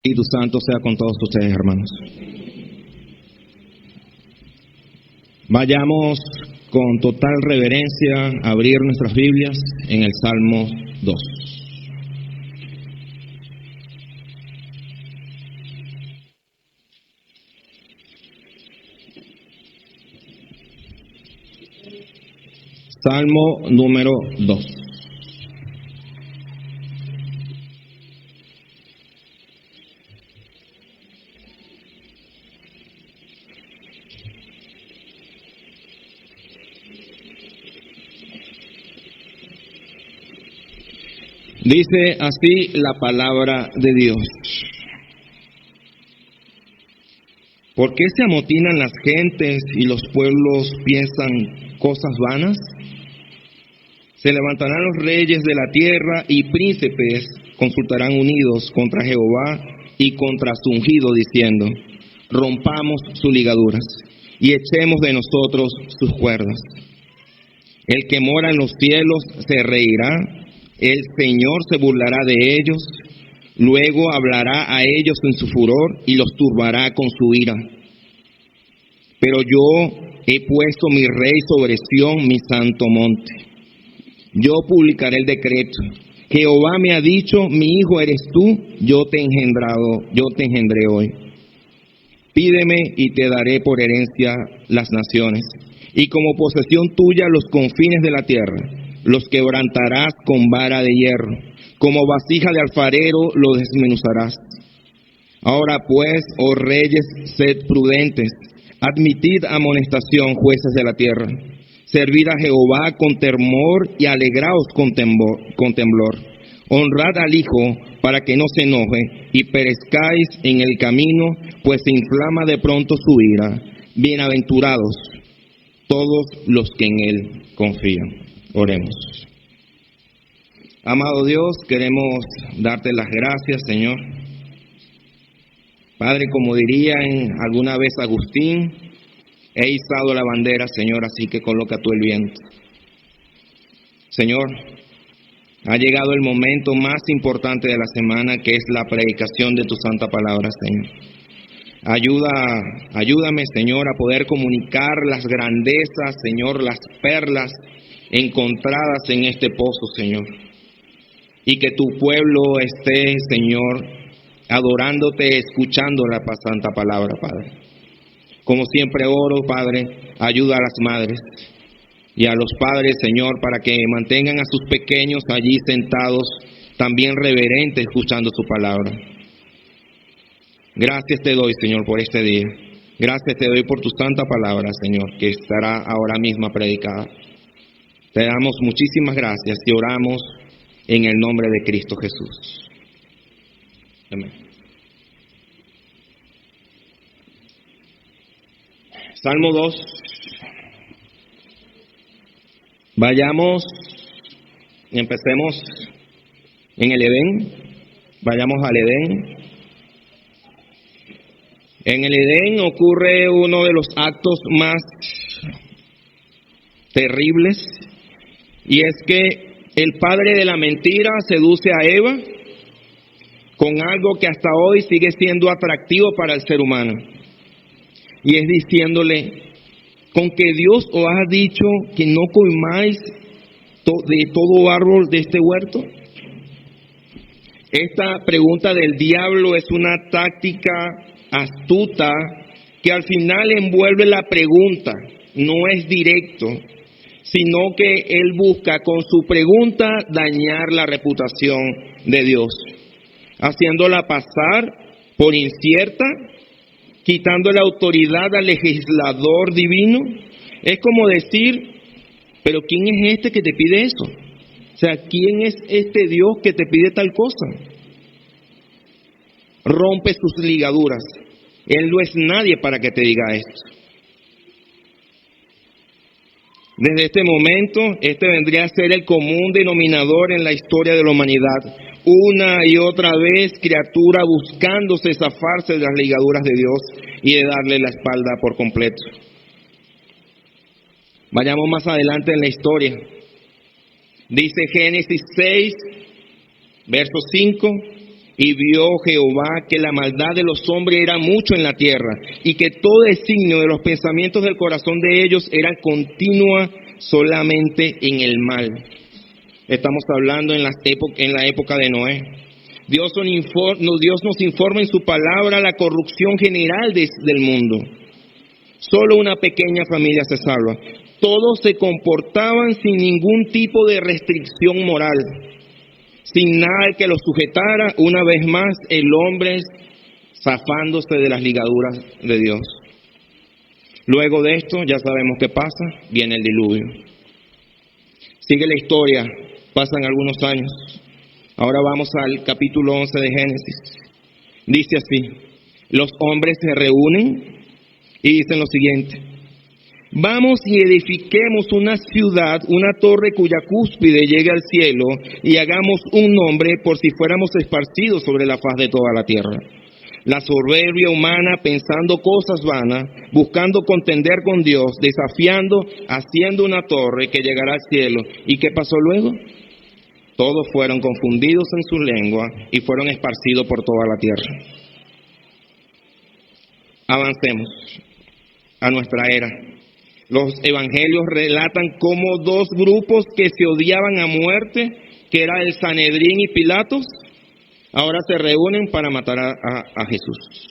Espíritu Santo sea con todos ustedes, hermanos. Vayamos con total reverencia a abrir nuestras Biblias en el Salmo 2. Salmo número 2. Dice así la palabra de Dios. ¿Por qué se amotinan las gentes y los pueblos piensan cosas vanas? Se levantarán los reyes de la tierra y príncipes consultarán unidos contra Jehová y contra su ungido, diciendo: rompamos sus ligaduras y echemos de nosotros sus cuerdas. El que mora en los cielos se reirá, el Señor se burlará de ellos, luego hablará a ellos en su furor y los turbará con su ira. Pero yo he puesto mi rey sobre Sión, mi santo monte. Yo publicaré el decreto. Jehová me ha dicho: mi hijo eres tú, yo te engendré hoy. Pídeme y te daré por herencia las naciones, y como posesión tuya los confines de la tierra. Los quebrantarás con vara de hierro, como vasija de alfarero lo desmenuzarás. Ahora pues, oh reyes, sed prudentes, admitid amonestación, jueces de la tierra. Servid a Jehová con temor y alegraos con temblor. Honrad al Hijo para que no se enoje y perezcáis en el camino, pues se inflama de pronto su ira. Bienaventurados todos los que en Él confían. Oremos. Amado Dios, queremos darte las gracias, Señor. Padre, como diría alguna vez Agustín, he izado la bandera, Señor, así que coloca tú el viento. Señor, ha llegado el momento más importante de la semana, que es la predicación de tu santa palabra, Señor. Ayúdame, Señor, a poder comunicar las grandezas, Señor, las perlas encontradas en este pozo, Señor. Y que tu pueblo esté, Señor, adorándote, escuchando la santa palabra, Padre. Como siempre oro, Padre, ayuda a las madres y a los padres, Señor, para que mantengan a sus pequeños allí sentados, también reverentes, escuchando su palabra. Gracias te doy, Señor, por este día. Gracias te doy por tu santa palabra, Señor, que estará ahora mismo predicada. Te damos muchísimas gracias y oramos en el nombre de Cristo Jesús. Amén. Salmo 2. Vayamos y empecemos en el Edén. Vayamos al Edén. En el Edén ocurre uno de los actos más terribles, y es que el padre de la mentira seduce a Eva con algo que hasta hoy sigue siendo atractivo para el ser humano, y es diciéndole: con que Dios os ha dicho que no comáis de todo árbol de este huerto. Esta pregunta del diablo es una táctica astuta que al final envuelve la pregunta. No es directo, sino que él busca con su pregunta dañar la reputación de Dios, haciéndola pasar por incierta, quitando la autoridad al legislador divino. Es como decir: pero ¿quién es este que te pide eso? O sea, ¿quién es este Dios que te pide tal cosa? Rompe sus ligaduras. Él no es nadie para que te diga esto. Desde este momento, este vendría a ser el común denominador en la historia de la humanidad. Una y otra vez, criatura buscándose zafarse de las ligaduras de Dios y de darle la espalda por completo. Vayamos más adelante en la historia. Dice Génesis 6, verso 5: Y vio Jehová que la maldad de los hombres era mucho en la tierra, y que todo designio de los pensamientos del corazón de ellos era continua solamente en el mal. Estamos hablando en la época de Noé. Dios nos informa en su palabra la corrupción general del mundo. Solo una pequeña familia se salva. Todos se comportaban sin ningún tipo de restricción moral, sin nada que los sujetara. Una vez más, el hombre zafándose de las ligaduras de Dios. Luego de esto, ya sabemos qué pasa, viene el diluvio. Sigue la historia, pasan algunos años. Ahora vamos al capítulo 11 de Génesis. Dice así: los hombres se reúnen y dicen lo siguiente: vamos y edifiquemos una ciudad, una torre cuya cúspide llegue al cielo, y hagamos un nombre por si fuéramos esparcidos sobre la faz de toda la tierra. La soberbia humana, pensando cosas vanas, buscando contender con Dios, desafiando, haciendo una torre que llegará al cielo. ¿Y qué pasó luego? Todos fueron confundidos en su lengua y fueron esparcidos por toda la tierra. Avancemos a nuestra era. Los evangelios relatan cómo dos grupos que se odiaban a muerte, que era el Sanedrín y Pilatos, ahora se reúnen para matar a Jesús.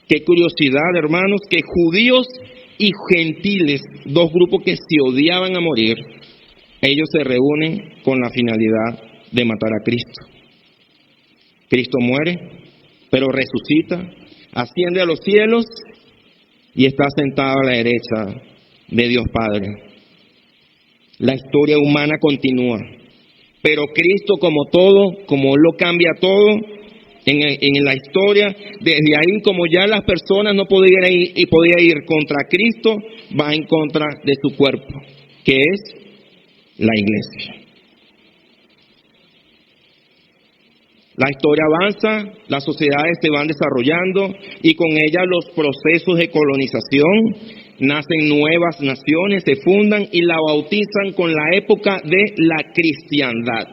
Qué curiosidad, hermanos, que judíos y gentiles, dos grupos que se odiaban a morir, ellos se reúnen con la finalidad de matar a Cristo. Cristo muere, pero resucita, asciende a los cielos y está sentado a la derecha de Dios Padre. La historia humana continúa, pero Cristo, como todo, como Él lo cambia todo en la historia, desde ahí, como ya las personas no podían ir contra Cristo, va en contra de su cuerpo, que es la iglesia. La historia avanza, las sociedades se van desarrollando y con ellas los procesos de colonización. Nacen nuevas naciones, se fundan y la bautizan con la época de la cristiandad.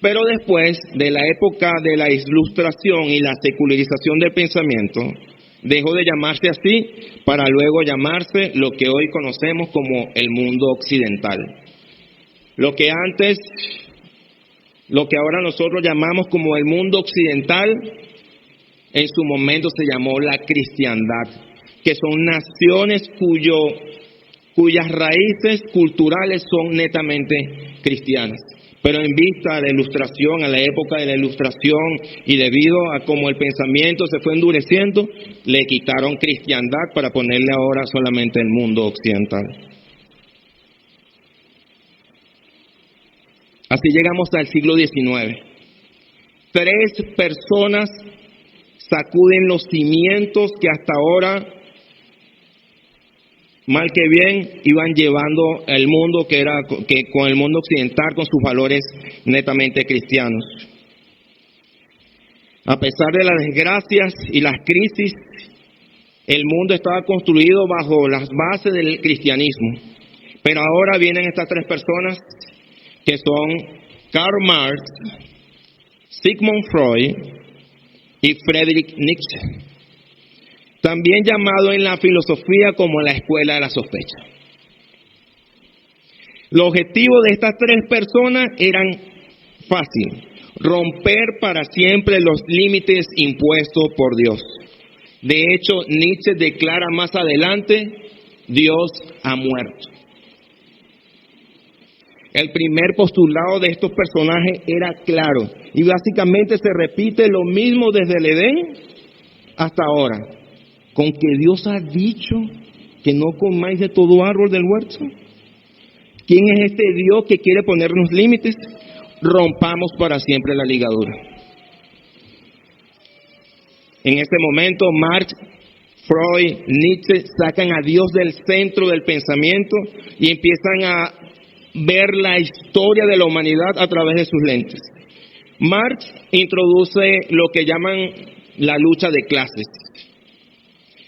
Pero después de la época de la ilustración y la secularización del pensamiento, dejó de llamarse así para luego llamarse lo que hoy conocemos como el mundo occidental. Lo que ahora nosotros llamamos como el mundo occidental, en su momento se llamó la cristiandad, que son naciones cuyas raíces culturales son netamente cristianas. Pero en vista de la ilustración, a la época de la ilustración, y debido a cómo el pensamiento se fue endureciendo, le quitaron cristiandad para ponerle ahora solamente el mundo occidental. Así llegamos al siglo XIX. 3 personas sacuden los cimientos que hasta ahora, mal que bien, iban llevando el mundo que con el mundo occidental, con sus valores netamente cristianos. A pesar de las desgracias y las crisis, el mundo estaba construido bajo las bases del cristianismo. Pero ahora vienen estas 3 personas, que son Karl Marx, Sigmund Freud y Friedrich Nietzsche, también llamado en la filosofía como la escuela de la sospecha. El objetivo de estas 3 personas eran fácil: romper para siempre los límites impuestos por Dios. De hecho, Nietzsche declara más adelante: Dios ha muerto. El primer postulado de estos personajes era claro y básicamente se repite lo mismo desde el Edén hasta ahora. Con que Dios ha dicho que no comáis de todo árbol del huerto. ¿Quién es este Dios que quiere ponernos límites? Rompamos para siempre la ligadura. En este momento, Marx, Freud, Nietzsche sacan a Dios del centro del pensamiento y empiezan a ver la historia de la humanidad a través de sus lentes. Marx introduce lo que llaman la lucha de clases,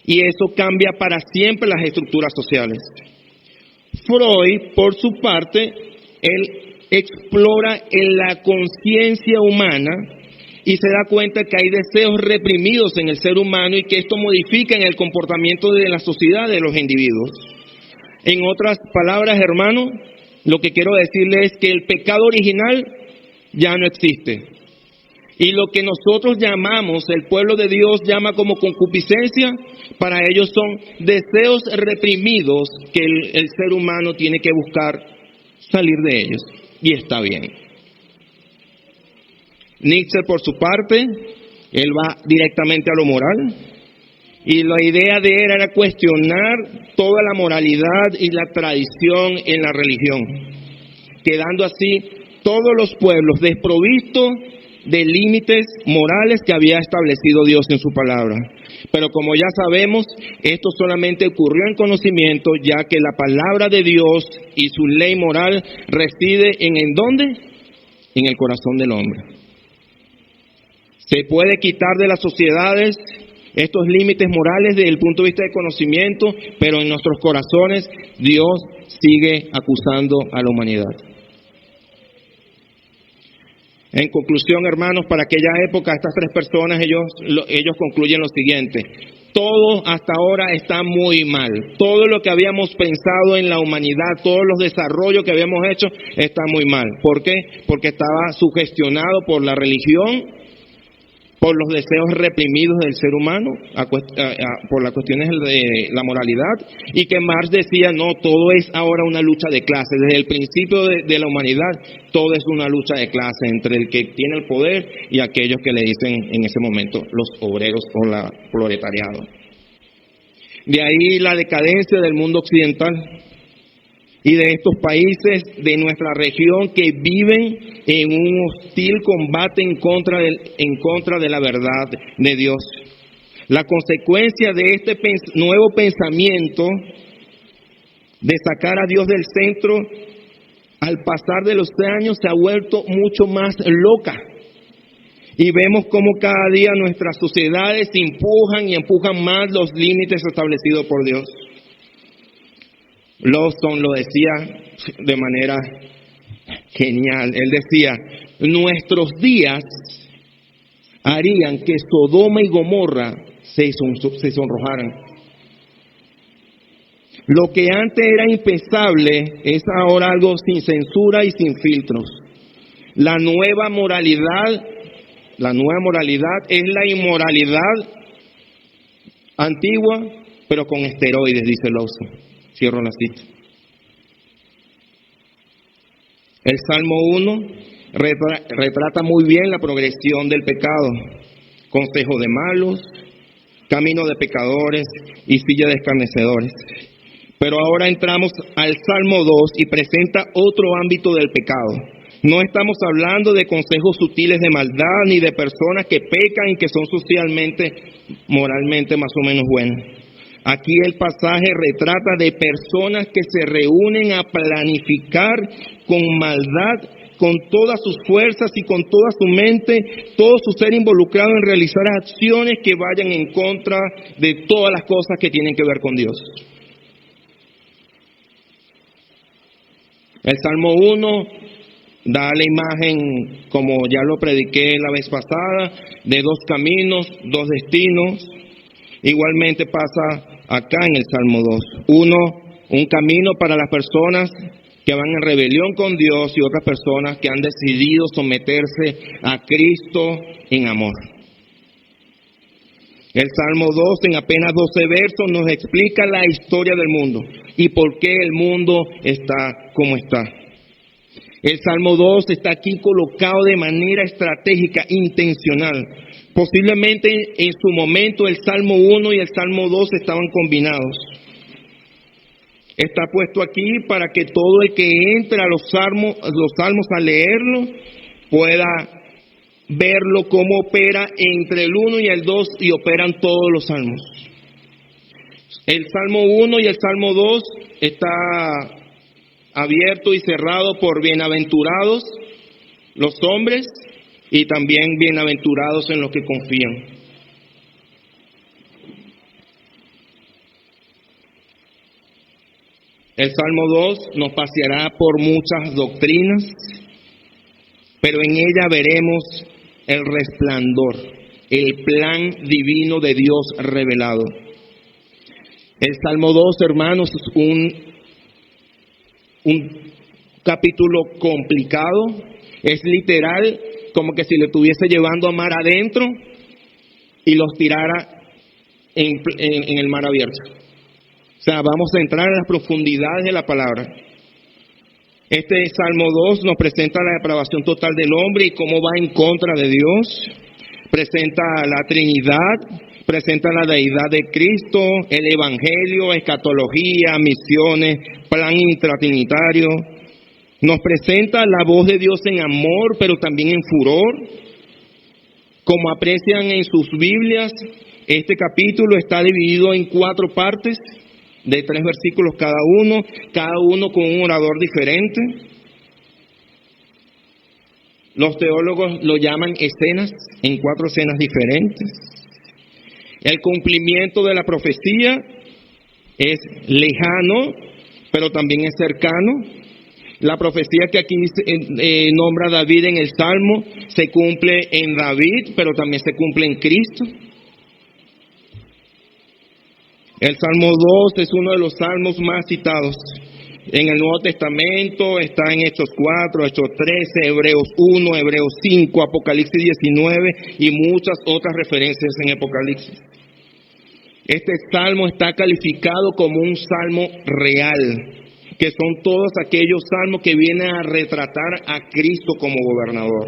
y eso cambia para siempre las estructuras sociales. Freud, por su parte, él explora en la conciencia humana y se da cuenta que hay deseos reprimidos en el ser humano y que esto modifica en el comportamiento de la sociedad de los individuos. En otras palabras, hermano, lo que quiero decirle es que el pecado original ya no existe. Y lo que nosotros llamamos, el pueblo de Dios llama como concupiscencia, para ellos son deseos reprimidos que el ser humano tiene que buscar salir de ellos. Y está bien. Nietzsche, por su parte, él va directamente a lo moral. Y la idea de él era cuestionar toda la moralidad y la tradición en la religión, quedando así todos los pueblos desprovistos de límites morales que había establecido Dios en su palabra. Pero como ya sabemos, esto solamente ocurrió en conocimiento, ya que la palabra de Dios y su ley moral reside ¿en dónde? En el corazón del hombre. Se puede quitar de las sociedades estos límites morales desde el punto de vista de conocimiento, pero en nuestros corazones Dios sigue acusando a la humanidad. En conclusión, hermanos, para aquella época, estas tres personas, ellos concluyen lo siguiente: todo hasta ahora está muy mal. Todo lo que habíamos pensado en la humanidad, todos los desarrollos que habíamos hecho, está muy mal. ¿Por qué? Porque estaba sugestionado por la religión, por los deseos reprimidos del ser humano, por las cuestiones de la moralidad, y que Marx decía, no, todo es ahora una lucha de clases. Desde el principio de la humanidad, todo es una lucha de clases entre el que tiene el poder y aquellos que le dicen en ese momento los obreros o la proletariado. De ahí la decadencia del mundo occidental y de estos países de nuestra región que viven en un hostil combate en contra de la verdad de Dios. La consecuencia de este nuevo pensamiento de sacar a Dios del centro, al pasar de los años se ha vuelto mucho más loca. Y vemos cómo cada día nuestras sociedades empujan más los límites establecidos por Dios. Lawson lo decía de manera genial. Él decía, nuestros días harían que Sodoma y Gomorra se sonrojaran. Lo que antes era impensable es ahora algo sin censura y sin filtros. La nueva moralidad es la inmoralidad antigua, pero con esteroides, dice Lawson. Cierro la cita. El Salmo 1 retrata muy bien la progresión del pecado: consejo de malos, camino de pecadores y silla de escarnecedores. Pero ahora entramos al Salmo 2 y presenta otro ámbito del pecado. No estamos hablando de consejos sutiles de maldad ni de personas que pecan y que son socialmente, moralmente más o menos buenas. Aquí el pasaje retrata de personas que se reúnen a planificar con maldad, con todas sus fuerzas y con toda su mente, todo su ser involucrado en realizar acciones que vayan en contra de todas las cosas que tienen que ver con Dios. El Salmo 1 da la imagen, como ya lo prediqué la vez pasada, de dos caminos, dos destinos. Igualmente pasa acá en el Salmo 2. Uno, un camino para las personas que van en rebelión con Dios y otras personas que han decidido someterse a Cristo en amor. El Salmo 2, en apenas 12 versos, nos explica la historia del mundo y por qué el mundo está como está. El Salmo 2 está aquí colocado de manera estratégica, intencional. Posiblemente en su momento el Salmo 1 y el Salmo 2 estaban combinados. Está puesto aquí para que todo el que entre a los salmos a leerlo pueda verlo cómo opera entre el 1 y el 2 y operan todos los salmos. El Salmo 1 y el Salmo 2 está abierto y cerrado por bienaventurados los hombres y también bienaventurados en los que confían. El Salmo 2 nos paseará por muchas doctrinas, pero en ella veremos el resplandor, el plan divino de Dios revelado. El Salmo 2, hermanos, es un capítulo complicado. Es literal como que si le estuviese llevando a mar adentro y los tirara en el mar abierto. O sea, vamos a entrar en las profundidades de la palabra. Este Salmo 2 nos presenta la depravación total del hombre y cómo va en contra de Dios. Presenta la Trinidad, presenta la deidad de Cristo, el Evangelio, escatología, misiones, plan intratrinitario. Nos presenta la voz de Dios en amor, pero también en furor. Como aprecian en sus Biblias, este capítulo está dividido en 4 partes, de 3 versículos cada uno con un orador diferente. Los teólogos lo llaman escenas, en 4 escenas diferentes. El cumplimiento de la profecía es lejano, pero también es cercano. La profecía que aquí nombra David en el Salmo se cumple en David, pero también se cumple en Cristo. El Salmo 2 es uno de los salmos más citados en el Nuevo Testamento. Está en Hechos 4, Hechos 13, Hebreos 1, Hebreos 5, Apocalipsis 19 y muchas otras referencias en Apocalipsis. Este salmo está calificado como un salmo real, que son todos aquellos salmos que vienen a retratar a Cristo como gobernador.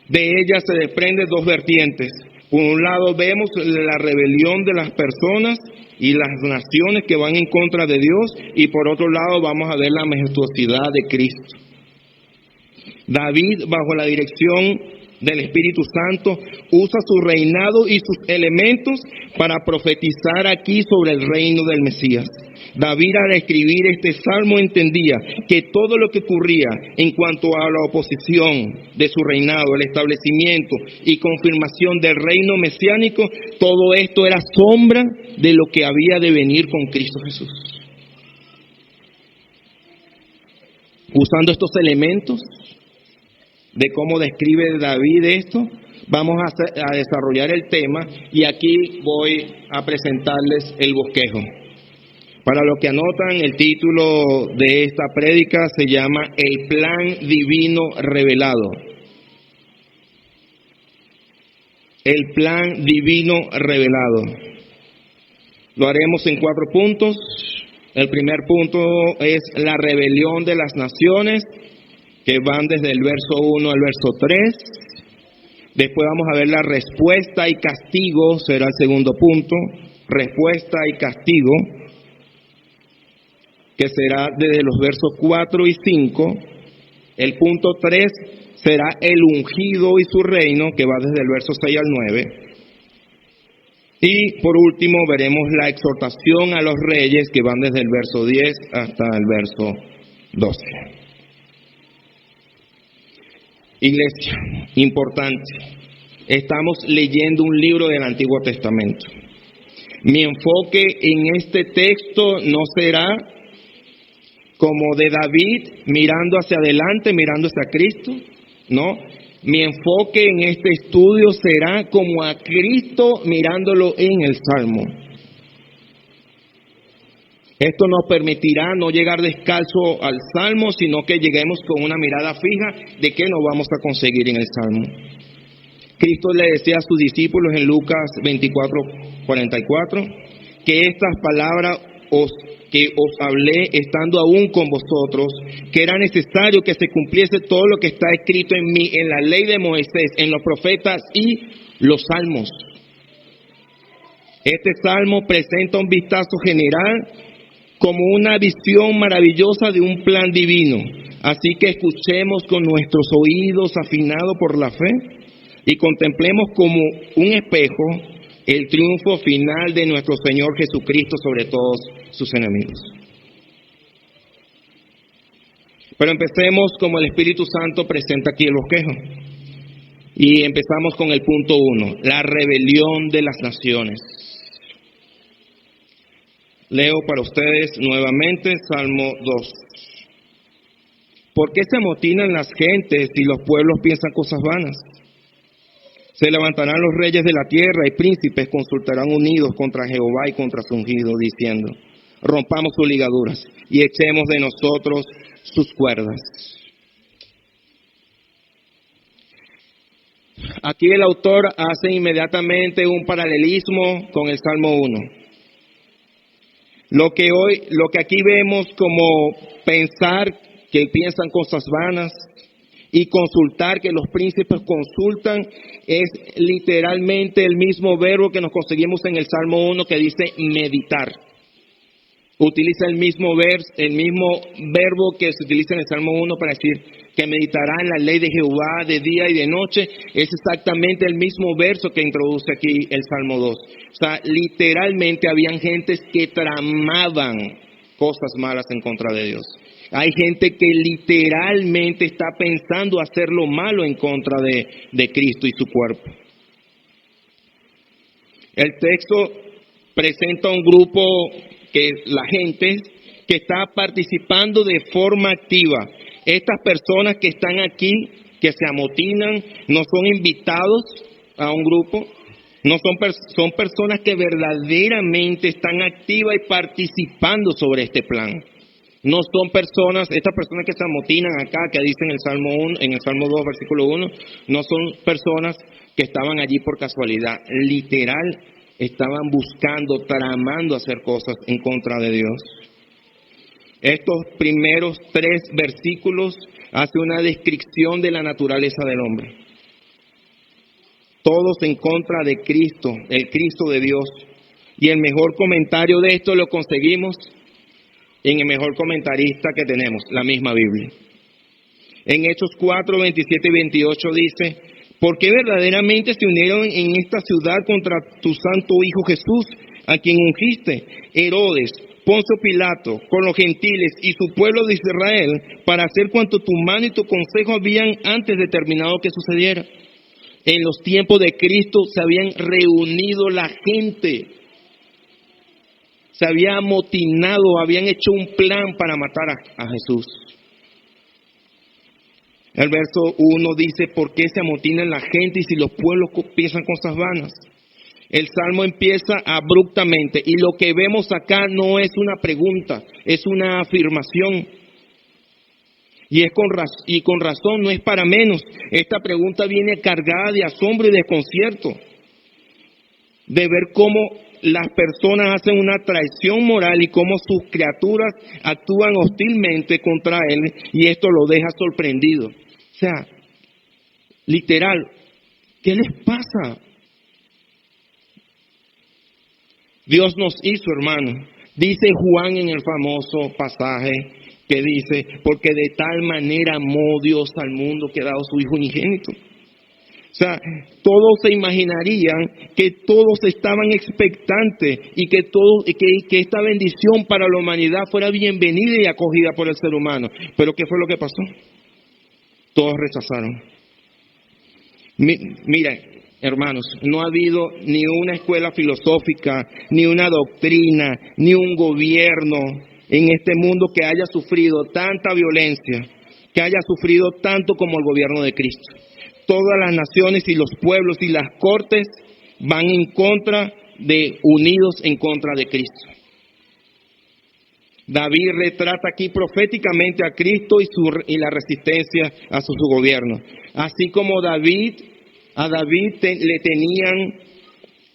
De ella se desprenden 2 vertientes. Por un lado vemos la rebelión de las personas y las naciones que van en contra de Dios, y por otro lado vamos a ver la majestuosidad de Cristo. David, bajo la dirección del Espíritu Santo, usa su reinado y sus elementos para profetizar aquí sobre el reino del Mesías. David, al escribir este salmo, entendía que todo lo que ocurría en cuanto a la oposición de su reinado, el establecimiento y confirmación del reino mesiánico, todo esto era sombra de lo que había de venir con Cristo Jesús. Usando estos elementos de cómo describe David esto, vamos a desarrollar el tema, y aquí voy a presentarles el bosquejo. Para los que anotan, el título de esta prédica se llama El plan divino revelado. El plan divino revelado. Lo haremos en 4 puntos. El primer punto es la rebelión de las naciones, que van desde el verso 1 al verso 3. Después vamos a ver la respuesta y castigo, será el segundo punto. Respuesta y castigo, que será desde los versos 4 y 5. El punto 3 será el ungido y su reino, que va desde el verso 6 al 9. Y por último veremos la exhortación a los reyes, que van desde el verso 10 hasta el verso 12. Iglesia, importante, estamos leyendo un libro del Antiguo Testamento. Mi enfoque en este texto no será como de David mirando hacia adelante, mirando hacia Cristo, no. Mi enfoque en este estudio será como a Cristo mirándolo en el Salmo. Esto nos permitirá no llegar descalzo al Salmo, sino que lleguemos con una mirada fija de qué nos vamos a conseguir en el Salmo. Cristo le decía a sus discípulos en Lucas 24:44, que estas palabras que os hablé estando aún con vosotros, que era necesario que se cumpliese todo lo que está escrito en mí, en la ley de Moisés, en los profetas y los salmos. Este salmo presenta un vistazo general como una visión maravillosa de un plan divino. Así que escuchemos con nuestros oídos afinados por la fe y contemplemos como un espejo el triunfo final de nuestro Señor Jesucristo sobre todos sus enemigos. Pero empecemos como el Espíritu Santo presenta aquí el bosquejo. Y empezamos con el punto 1, la rebelión de las naciones. Leo para ustedes nuevamente Salmo 2. ¿Por qué se amotinan las gentes y los pueblos piensan cosas vanas? Se levantarán los reyes de la tierra y príncipes consultarán unidos contra Jehová y contra su ungido, diciendo: rompamos sus ligaduras y echemos de nosotros sus cuerdas. Aquí el autor hace inmediatamente un paralelismo con el Salmo 1. Lo que aquí vemos como pensar que piensan cosas vanas y consultar, que los príncipes consultan, es literalmente el mismo verbo que nos conseguimos en el Salmo 1 que dice meditar. Utiliza el mismo verbo que se utiliza en el Salmo 1 para decir que meditará en la ley de Jehová de día y de noche. Es exactamente el mismo verso que introduce aquí el Salmo 2. O sea, literalmente habían gentes que tramaban cosas malas en contra de Dios. Hay gente que literalmente está pensando hacer lo malo en contra de Cristo y su cuerpo. El texto presenta un grupo que la gente que está participando de forma activa. Estas personas que están aquí, que se amotinan, no son invitados a un grupo, no son personas que verdaderamente están activas y participando sobre este plan. No son estas personas que se amotinan acá, que dicen en el Salmo 2, versículo 1, no son personas que estaban allí por casualidad. Literal, estaban buscando, tramando hacer cosas en contra de Dios. Estos primeros 3 versículos hacen una descripción de la naturaleza del hombre. Todos en contra de Cristo, el Cristo de Dios. Y el mejor comentario de esto lo conseguimos en el mejor comentarista que tenemos, la misma Biblia. En Hechos 4, 27 y 28 dice: ¿por qué verdaderamente se unieron en esta ciudad contra tu santo Hijo Jesús, a quien ungiste, Herodes, Poncio Pilato, con los gentiles y su pueblo de Israel, para hacer cuanto tu mano y tu consejo habían antes determinado que sucediera? En los tiempos de Cristo se habían reunido la gente, se había amotinado, habían hecho un plan para matar a Jesús. El verso 1 dice: ¿por qué se amotinan la gente y si los pueblos piensan cosas vanas? El salmo empieza abruptamente y lo que vemos acá no es una pregunta, es una afirmación. Y con razón, no es para menos. Esta pregunta viene cargada de asombro y desconcierto, de ver cómo las personas hacen una traición moral y cómo sus criaturas actúan hostilmente contra él, y esto lo deja sorprendido. O sea, literal, ¿qué les pasa? Dios nos hizo, hermano. Dice Juan en el famoso pasaje que dice: porque de tal manera amó Dios al mundo que ha dado su Hijo unigénito. O sea, todos se imaginarían que todos estaban expectantes y que esta bendición para la humanidad fuera bienvenida y acogida por el ser humano. Pero ¿qué fue lo que pasó? Todos rechazaron. Mira, hermanos, no ha habido ni una escuela filosófica, ni una doctrina, ni un gobierno en este mundo que haya sufrido tanta violencia, que haya sufrido tanto como el gobierno de Cristo. Todas las naciones y los pueblos y las cortes van unidos en contra de Cristo. David retrata aquí proféticamente a Cristo y la resistencia a su gobierno. Así como a David le tenían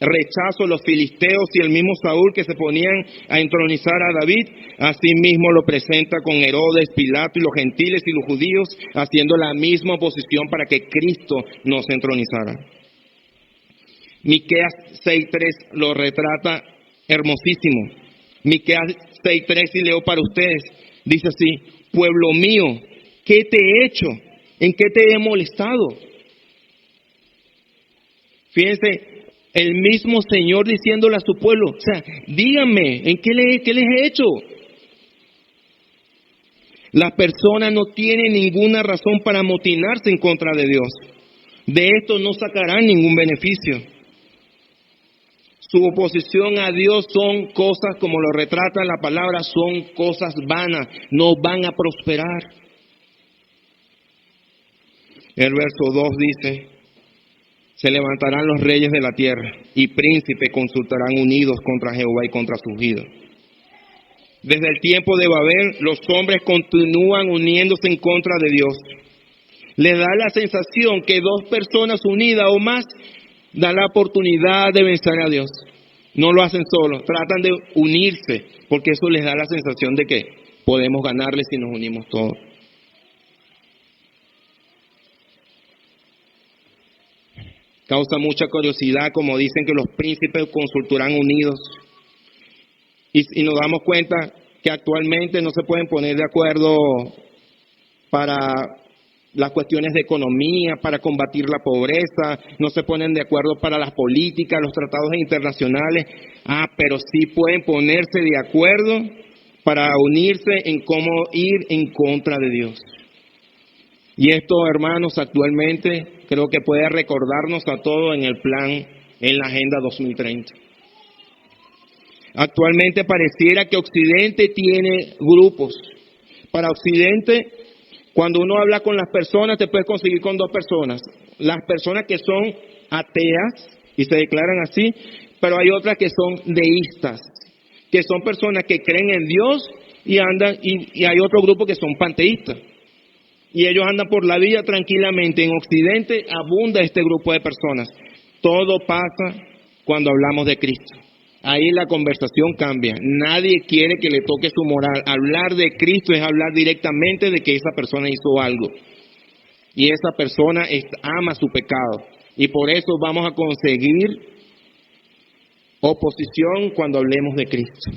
rechazo los filisteos y el mismo Saúl que se ponían a entronizar a David, así mismo lo presenta con Herodes, Pilato y los gentiles y los judíos, haciendo la misma oposición para que Cristo no se entronizara. Miqueas 6:3 lo retrata hermosísimo. Miqueas 6:3, y leo para ustedes, dice así: pueblo mío, ¿qué te he hecho? ¿En qué te he molestado? Fíjense, el mismo Señor diciéndole a su pueblo, o sea, díganme, ¿en qué les he hecho? Las personas no tienen ninguna razón para amotinarse en contra de Dios. De esto no sacarán ningún beneficio. Su oposición a Dios son cosas, como lo retrata la palabra, son cosas vanas, no van a prosperar. El verso 2 dice: se levantarán los reyes de la tierra y príncipes consultarán unidos contra Jehová y contra su ungido. Desde el tiempo de Babel, los hombres continúan uniéndose en contra de Dios. Les da la sensación que dos personas unidas o más dan la oportunidad de vencer a Dios. No lo hacen solos, tratan de unirse, porque eso les da la sensación de que podemos ganarle si nos unimos todos. Causa mucha curiosidad, como dicen que los príncipes consultarán unidos. Y nos damos cuenta que actualmente no se pueden poner de acuerdo para las cuestiones de economía, para combatir la pobreza, no se ponen de acuerdo para las políticas, los tratados internacionales, pero sí pueden ponerse de acuerdo para unirse en cómo ir en contra de Dios. Y esto, hermanos, actualmente creo que puede recordarnos a todos en el plan, en la Agenda 2030. Actualmente pareciera que Occidente tiene grupos. Para Occidente, cuando uno habla con las personas, te puedes conseguir con dos personas. Las personas que son ateas y se declaran así, pero hay otras que son deístas, que son personas que creen en Dios y andan, y hay otro grupo que son panteístas. Y ellos andan por la vida tranquilamente. En Occidente abunda este grupo de personas. Todo pasa cuando hablamos de Cristo. Ahí la conversación cambia. Nadie quiere que le toque su moral. Hablar de Cristo es hablar directamente de que esa persona hizo algo. Y esa persona ama su pecado. Y por eso vamos a conseguir oposición cuando hablemos de Cristo.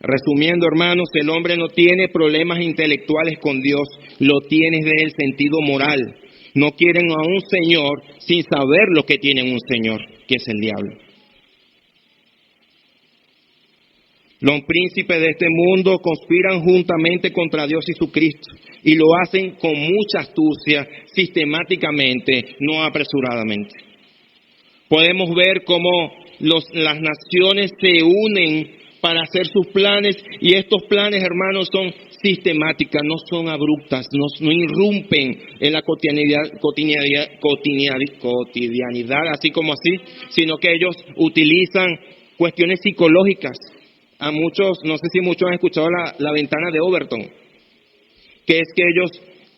Resumiendo, hermanos, el hombre no tiene problemas intelectuales con Dios, lo tiene desde el sentido moral. No quieren a un Señor sin saber lo que tienen un Señor, que es el diablo. Los príncipes de este mundo conspiran juntamente contra Dios y su Cristo, y lo hacen con mucha astucia, sistemáticamente, no apresuradamente. Podemos ver cómo las naciones se unen para hacer sus planes, y estos planes, hermanos, son sistemáticas, no son abruptas, no irrumpen en la cotidianidad, así como así, sino que ellos utilizan cuestiones psicológicas. A muchos, no sé si muchos han escuchado la ventana de Overton, que es que ellos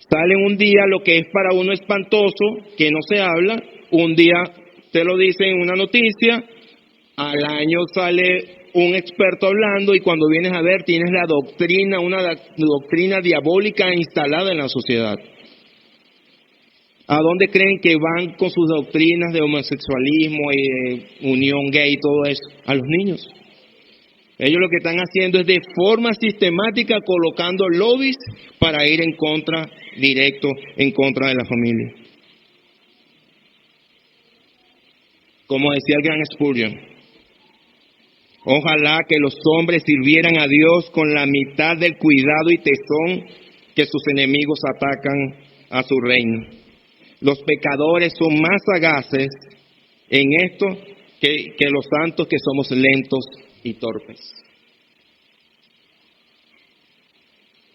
salen un día, lo que es para uno espantoso, que no se habla, un día te lo dicen en una noticia, al año sale un experto hablando y cuando vienes a ver tienes la doctrina, una doctrina diabólica instalada en la sociedad. ¿A dónde creen que van con sus doctrinas de homosexualismo y unión gay y todo eso? A los niños. Ellos lo que están haciendo es de forma sistemática colocando lobbies para ir en contra, directo, en contra de la familia. Como decía el gran Spurgeon, ojalá que los hombres sirvieran a Dios con la mitad del cuidado y tesón que sus enemigos atacan a su reino. Los pecadores son más sagaces en esto que los santos, que somos lentos y torpes.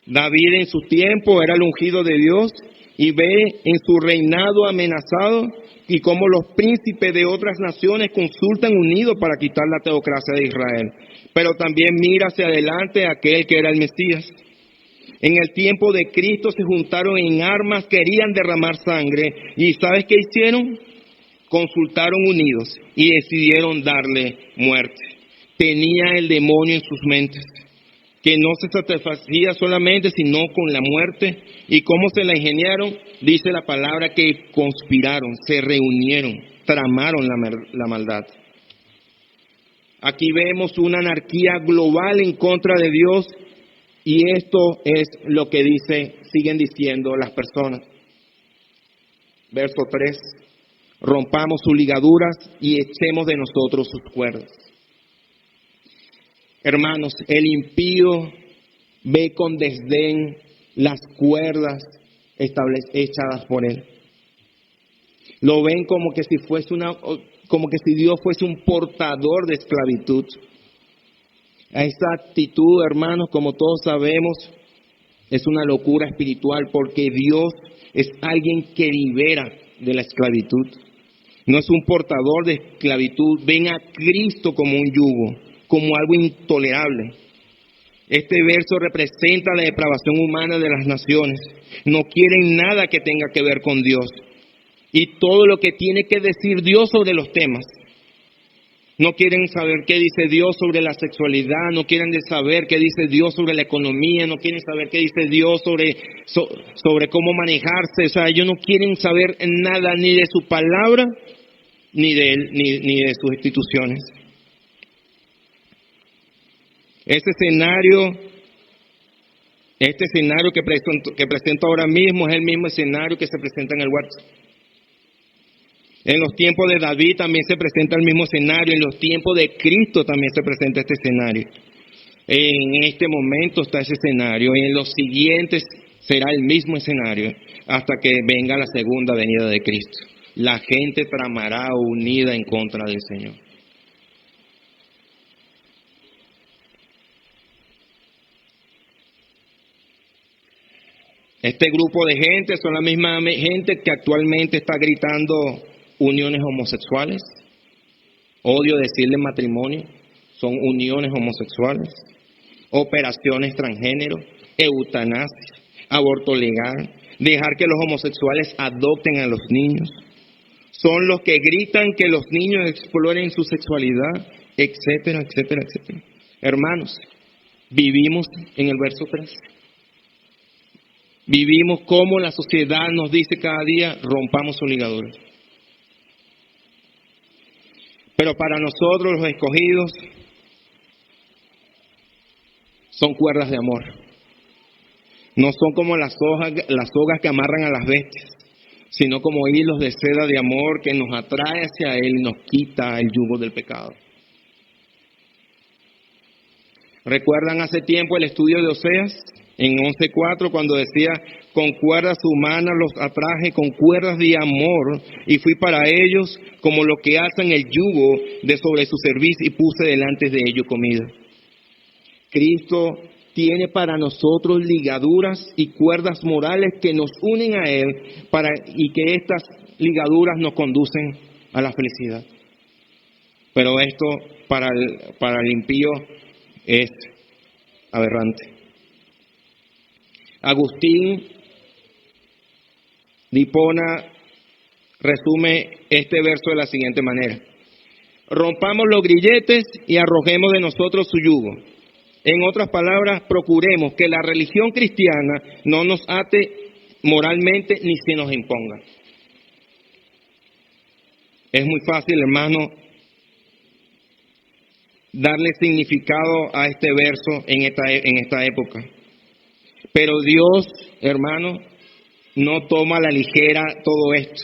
David en su tiempo era el ungido de Dios y ve en su reinado amenazado y cómo los príncipes de otras naciones consultan unidos para quitar la teocracia de Israel. Pero también mira hacia adelante aquel que era el Mesías. En el tiempo de Cristo se juntaron en armas, querían derramar sangre. ¿Y sabes qué hicieron? Consultaron unidos y decidieron darle muerte. Tenía el demonio en sus mentes, que no se satisfacía solamente, sino con la muerte. ¿Y cómo se la ingeniaron? Dice la palabra que conspiraron, se reunieron, tramaron la maldad. Aquí vemos una anarquía global en contra de Dios, y esto es lo que siguen diciendo las personas. Verso 3, rompamos sus ligaduras y echemos de nosotros sus cuerdas. Hermanos, el impío ve con desdén las cuerdas echadas por él. Lo ven como que si Dios fuese un portador de esclavitud. A esta actitud, hermanos, como todos sabemos, Es una locura espiritual porque Dios es alguien que libera de la esclavitud. No es un portador de esclavitud. Ven a Cristo como un yugo, como algo intolerable. Este verso representa la depravación humana de las naciones. No quieren nada que tenga que ver con Dios. Y todo lo que tiene que decir Dios sobre los temas. No quieren saber qué dice Dios sobre la sexualidad, no quieren saber qué dice Dios sobre la economía, no quieren saber qué dice Dios sobre cómo manejarse. O sea, ellos no quieren saber nada ni de su palabra, ni de él, ni de sus instituciones. Este escenario que presento ahora mismo es el mismo escenario que se presenta en el huerto. En los tiempos de David también se presenta el mismo escenario, en los tiempos de Cristo también se presenta este escenario. En este momento está ese escenario, y en los siguientes será el mismo escenario hasta que venga la segunda venida de Cristo. La gente tramará unida en contra del Señor. Este grupo de gente son la misma gente que actualmente está gritando uniones homosexuales. Odio decirle matrimonio. Son uniones homosexuales. Operaciones transgénero. Eutanasia. Aborto legal. Dejar que los homosexuales adopten a los niños. Son los que gritan que los niños exploren su sexualidad, etcétera, etcétera, etcétera. Hermanos, vivimos en el verso 3. Vivimos como la sociedad nos dice cada día, rompamos sus ligaduras. Pero para nosotros los escogidos son cuerdas de amor. No son como las sogas que amarran a las bestias, sino como hilos de seda de amor que nos atrae hacia Él y nos quita el yugo del pecado. ¿Recuerdan hace tiempo el estudio de Oseas? En 11:4, cuando decía, con cuerdas humanas los atraje, con cuerdas de amor, y fui para ellos como los que alzan el yugo de sobre su cerviz y puse delante de ellos comida. Cristo tiene para nosotros ligaduras y cuerdas morales que nos unen a Él y que estas ligaduras nos conducen a la felicidad. Pero esto para el impío es aberrante. Agustín de Hipona resume este verso de la siguiente manera: rompamos los grilletes y arrojemos de nosotros su yugo. En otras palabras, procuremos que la religión cristiana no nos ate moralmente ni se nos imponga. Es muy fácil, hermano, darle significado a este verso en esta época. Pero Dios, hermano, no toma a la ligera todo esto.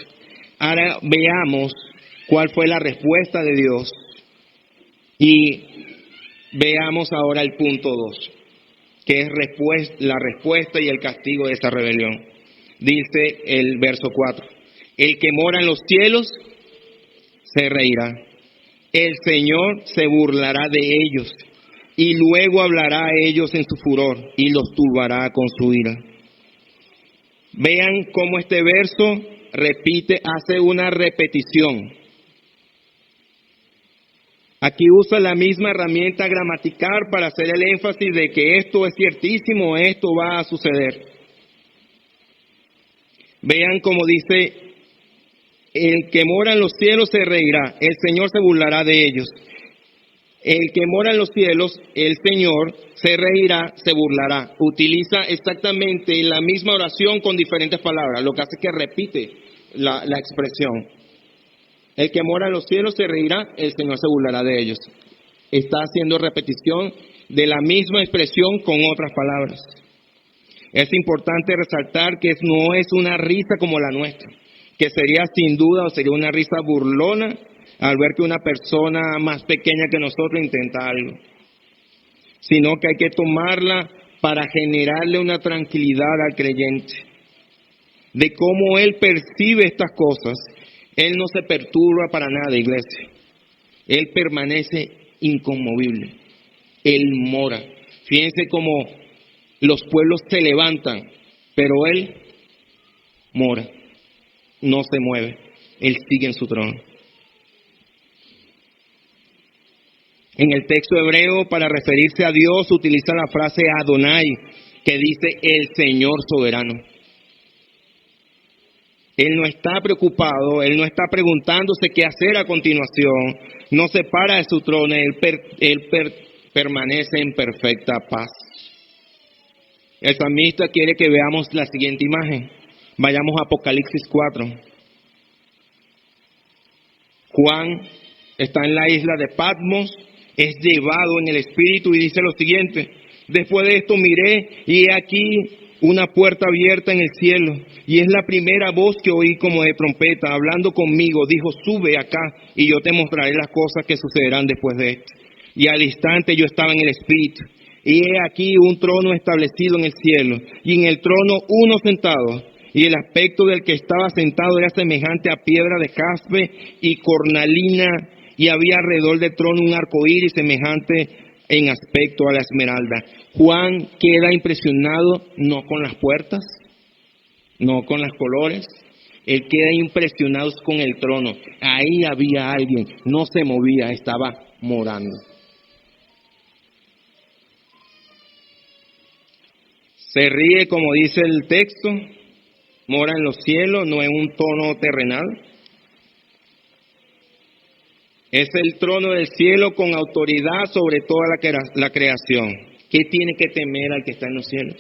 Ahora veamos cuál fue la respuesta de Dios. Y veamos ahora el punto 2, que es la respuesta y el castigo de esa rebelión. Dice el verso 4, el que mora en los cielos se reirá. El Señor se burlará de ellos. Y luego hablará a ellos en su furor y los turbará con su ira. Vean cómo este verso hace una repetición. Aquí usa la misma herramienta gramatical para hacer el énfasis de que esto es ciertísimo, esto va a suceder. Vean cómo dice, el que mora en los cielos se reirá, el Señor se burlará de ellos. El que mora en los cielos, el Señor, se reirá, se burlará. Utiliza exactamente la misma oración con diferentes palabras, lo que hace que repite la expresión. El que mora en los cielos se reirá, el Señor se burlará de ellos. Está haciendo repetición de la misma expresión con otras palabras. Es importante resaltar que no es una risa como la nuestra, que sería sin duda una risa burlona al ver que una persona más pequeña que nosotros intenta algo, sino que hay que tomarla para generarle una tranquilidad al creyente, de cómo él percibe estas cosas. Él no se perturba para nada, iglesia. Él permanece inconmovible. Él mora. Fíjense cómo los pueblos se levantan, pero Él mora, no se mueve, Él sigue en su trono. En el texto hebreo, para referirse a Dios, utiliza la frase Adonai, que dice el Señor soberano. Él no está preocupado, Él no está preguntándose qué hacer a continuación, no se para de su trono, Él permanece en perfecta paz. El salmista quiere que veamos la siguiente imagen. Vayamos a Apocalipsis 4. Juan está en la isla de Patmos, es llevado en el Espíritu y dice lo siguiente: después de esto miré y he aquí una puerta abierta en el cielo, y es la primera voz que oí como de trompeta, hablando conmigo, dijo: sube acá y yo te mostraré las cosas que sucederán después de esto. Y al instante yo estaba en el Espíritu, y he aquí un trono establecido en el cielo, y en el trono uno sentado, y el aspecto del que estaba sentado era semejante a piedra de jaspe y cornalina, y había alrededor del trono un arco iris semejante en aspecto a la esmeralda. Juan queda impresionado no con las puertas, no con los colores, él queda impresionado con el trono. Ahí había alguien, no se movía, estaba morando. Se ríe, como dice el texto, mora en los cielos, no en un tono terrenal. Es el trono del cielo con autoridad sobre toda la creación. ¿Qué tiene que temer al que está en los cielos?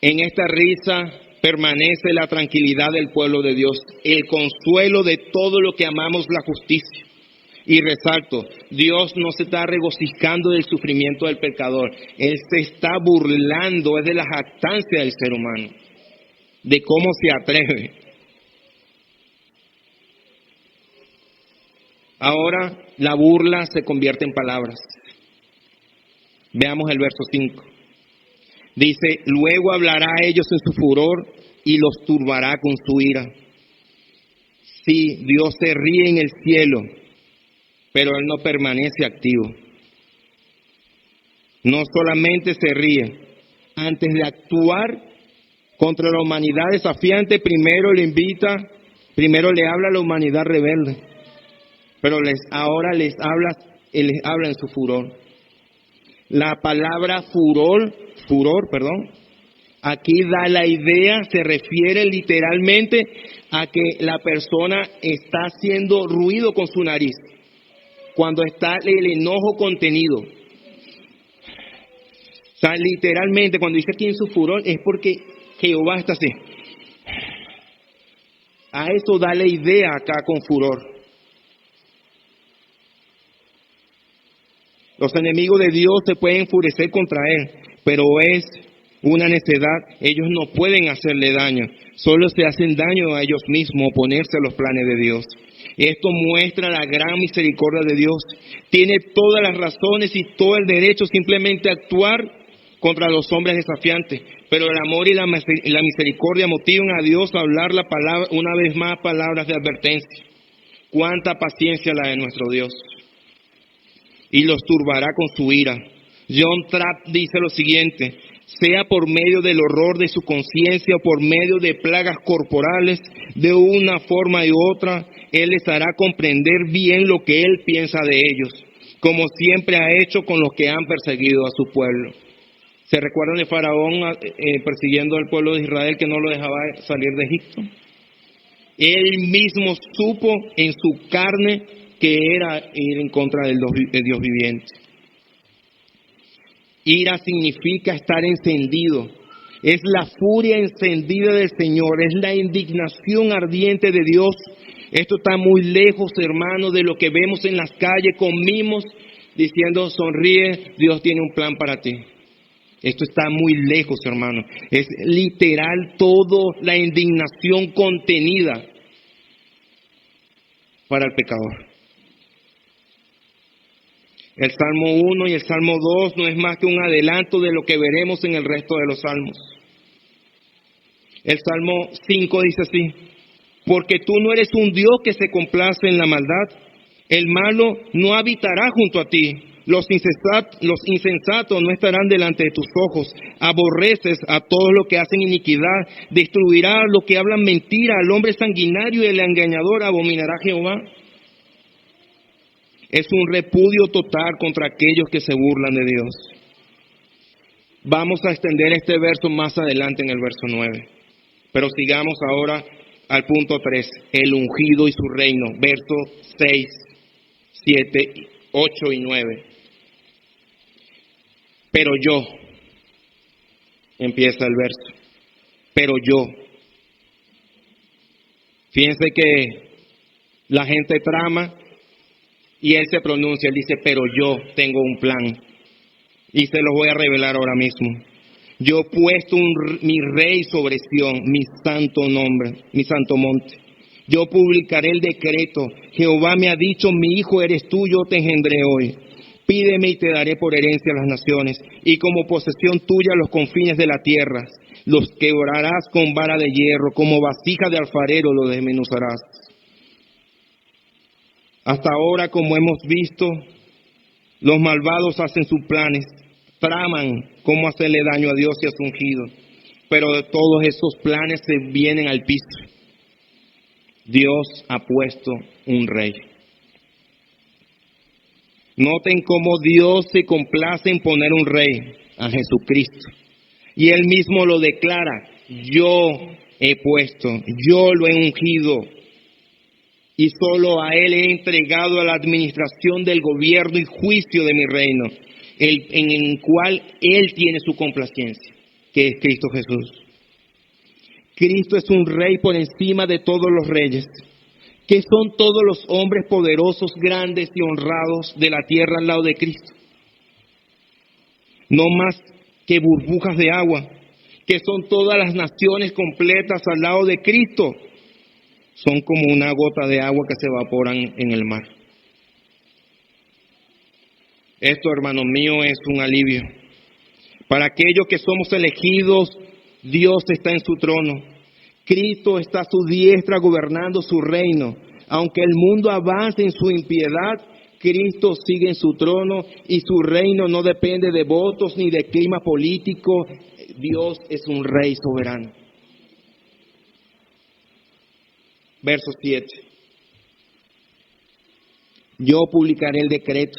En esta risa permanece la tranquilidad del pueblo de Dios, el consuelo de todo lo que amamos la justicia. Y resalto, Dios no se está regocijando del sufrimiento del pecador, Él se está burlando, es de la jactancia del ser humano, de cómo se atreve. Ahora la burla se convierte en palabras. Veamos el verso 5. Dice: luego hablará a ellos en su furor y los turbará con su ira. Sí, Dios se ríe en el cielo, pero Él no permanece activo. No solamente se ríe, antes de actuar contra la humanidad desafiante, primero le habla a la humanidad rebelde, pero ahora les habla en su furor. La palabra furor, aquí da la idea, se refiere literalmente a que la persona está haciendo ruido con su nariz, cuando está el enojo contenido. O sea, literalmente, cuando dice aquí en su furor, es porque Jehová está así. A eso da la idea acá con furor. Los enemigos de Dios se pueden enfurecer contra Él, pero es una necedad. Ellos no pueden hacerle daño, solo se hacen daño a ellos mismos, oponerse a los planes de Dios. Esto muestra la gran misericordia de Dios. Tiene todas las razones y todo el derecho simplemente a actuar contra los hombres desafiantes, pero el amor y la misericordia motivan a Dios a hablar la palabra, una vez más, palabras de advertencia. Cuánta paciencia la de nuestro Dios. Y los turbará con su ira. John Trapp dice lo siguiente: sea por medio del horror de su conciencia o por medio de plagas corporales, de una forma u otra, Él les hará comprender bien lo que Él piensa de ellos, como siempre ha hecho con los que han perseguido a su pueblo. ¿Se recuerdan de Faraón persiguiendo al pueblo de Israel, que no lo dejaba salir de Egipto? Él mismo supo en su carne que era ir en contra del Dios viviente. Ira significa estar encendido. Es la furia encendida del Señor, es la indignación ardiente de Dios. Esto está muy lejos, hermano, de lo que vemos en las calles con mimos diciendo: sonríe, Dios tiene un plan para ti. Esto está muy lejos, hermano. Es literal toda la indignación contenida para el pecador. El Salmo 1 y el Salmo 2 no es más que un adelanto de lo que veremos en el resto de los salmos. El Salmo 5 dice así: porque tú no eres un Dios que se complace en la maldad, el malo no habitará junto a ti, Los insensatos no estarán delante de tus ojos. Aborreces a todos los que hacen iniquidad. Destruirá a los que hablan mentira. Al hombre sanguinario y el engañador abominará Jehová. Es un repudio total contra aquellos que se burlan de Dios. Vamos a extender este verso más adelante en el verso 9. Pero sigamos ahora al punto 3. El ungido y su reino. Versos 6, 7, 8 y 9. Pero yo, empieza el verso, pero yo. Fíjense que la gente trama y él se pronuncia, él dice, pero yo tengo un plan y se los voy a revelar ahora mismo. Yo he puesto mi rey sobre Sión, mi santo nombre, mi santo monte. Yo publicaré el decreto. Jehová me ha dicho, mi hijo eres tú, yo te engendré hoy. Pídeme y te daré por herencia a las naciones, y como posesión tuya los confines de la tierra. Los quebrarás con vara de hierro, como vasija de alfarero los desmenuzarás. Hasta ahora, como hemos visto, los malvados hacen sus planes, traman cómo hacerle daño a Dios y a su ungido, pero de todos esos planes se vienen al piso. Dios ha puesto un rey. Noten cómo Dios se complace en poner un rey, a Jesucristo. Y Él mismo lo declara, yo he puesto, yo lo he ungido. Y solo a Él he entregado a la administración del gobierno y juicio de mi reino, en el cual Él tiene su complacencia, que es Cristo Jesús. Cristo es un rey por encima de todos los reyes, que son todos los hombres poderosos, grandes y honrados de la tierra al lado de Cristo. No más que burbujas de agua, que son todas las naciones completas al lado de Cristo. Son como una gota de agua que se evaporan en el mar. Esto, hermano mío, es un alivio. Para aquellos que somos elegidos, Dios está en su trono. Cristo está a su diestra gobernando su reino. Aunque el mundo avance en su impiedad, Cristo sigue en su trono y su reino no depende de votos ni de clima político. Dios es un rey soberano. Verso 7. Yo publicaré el decreto.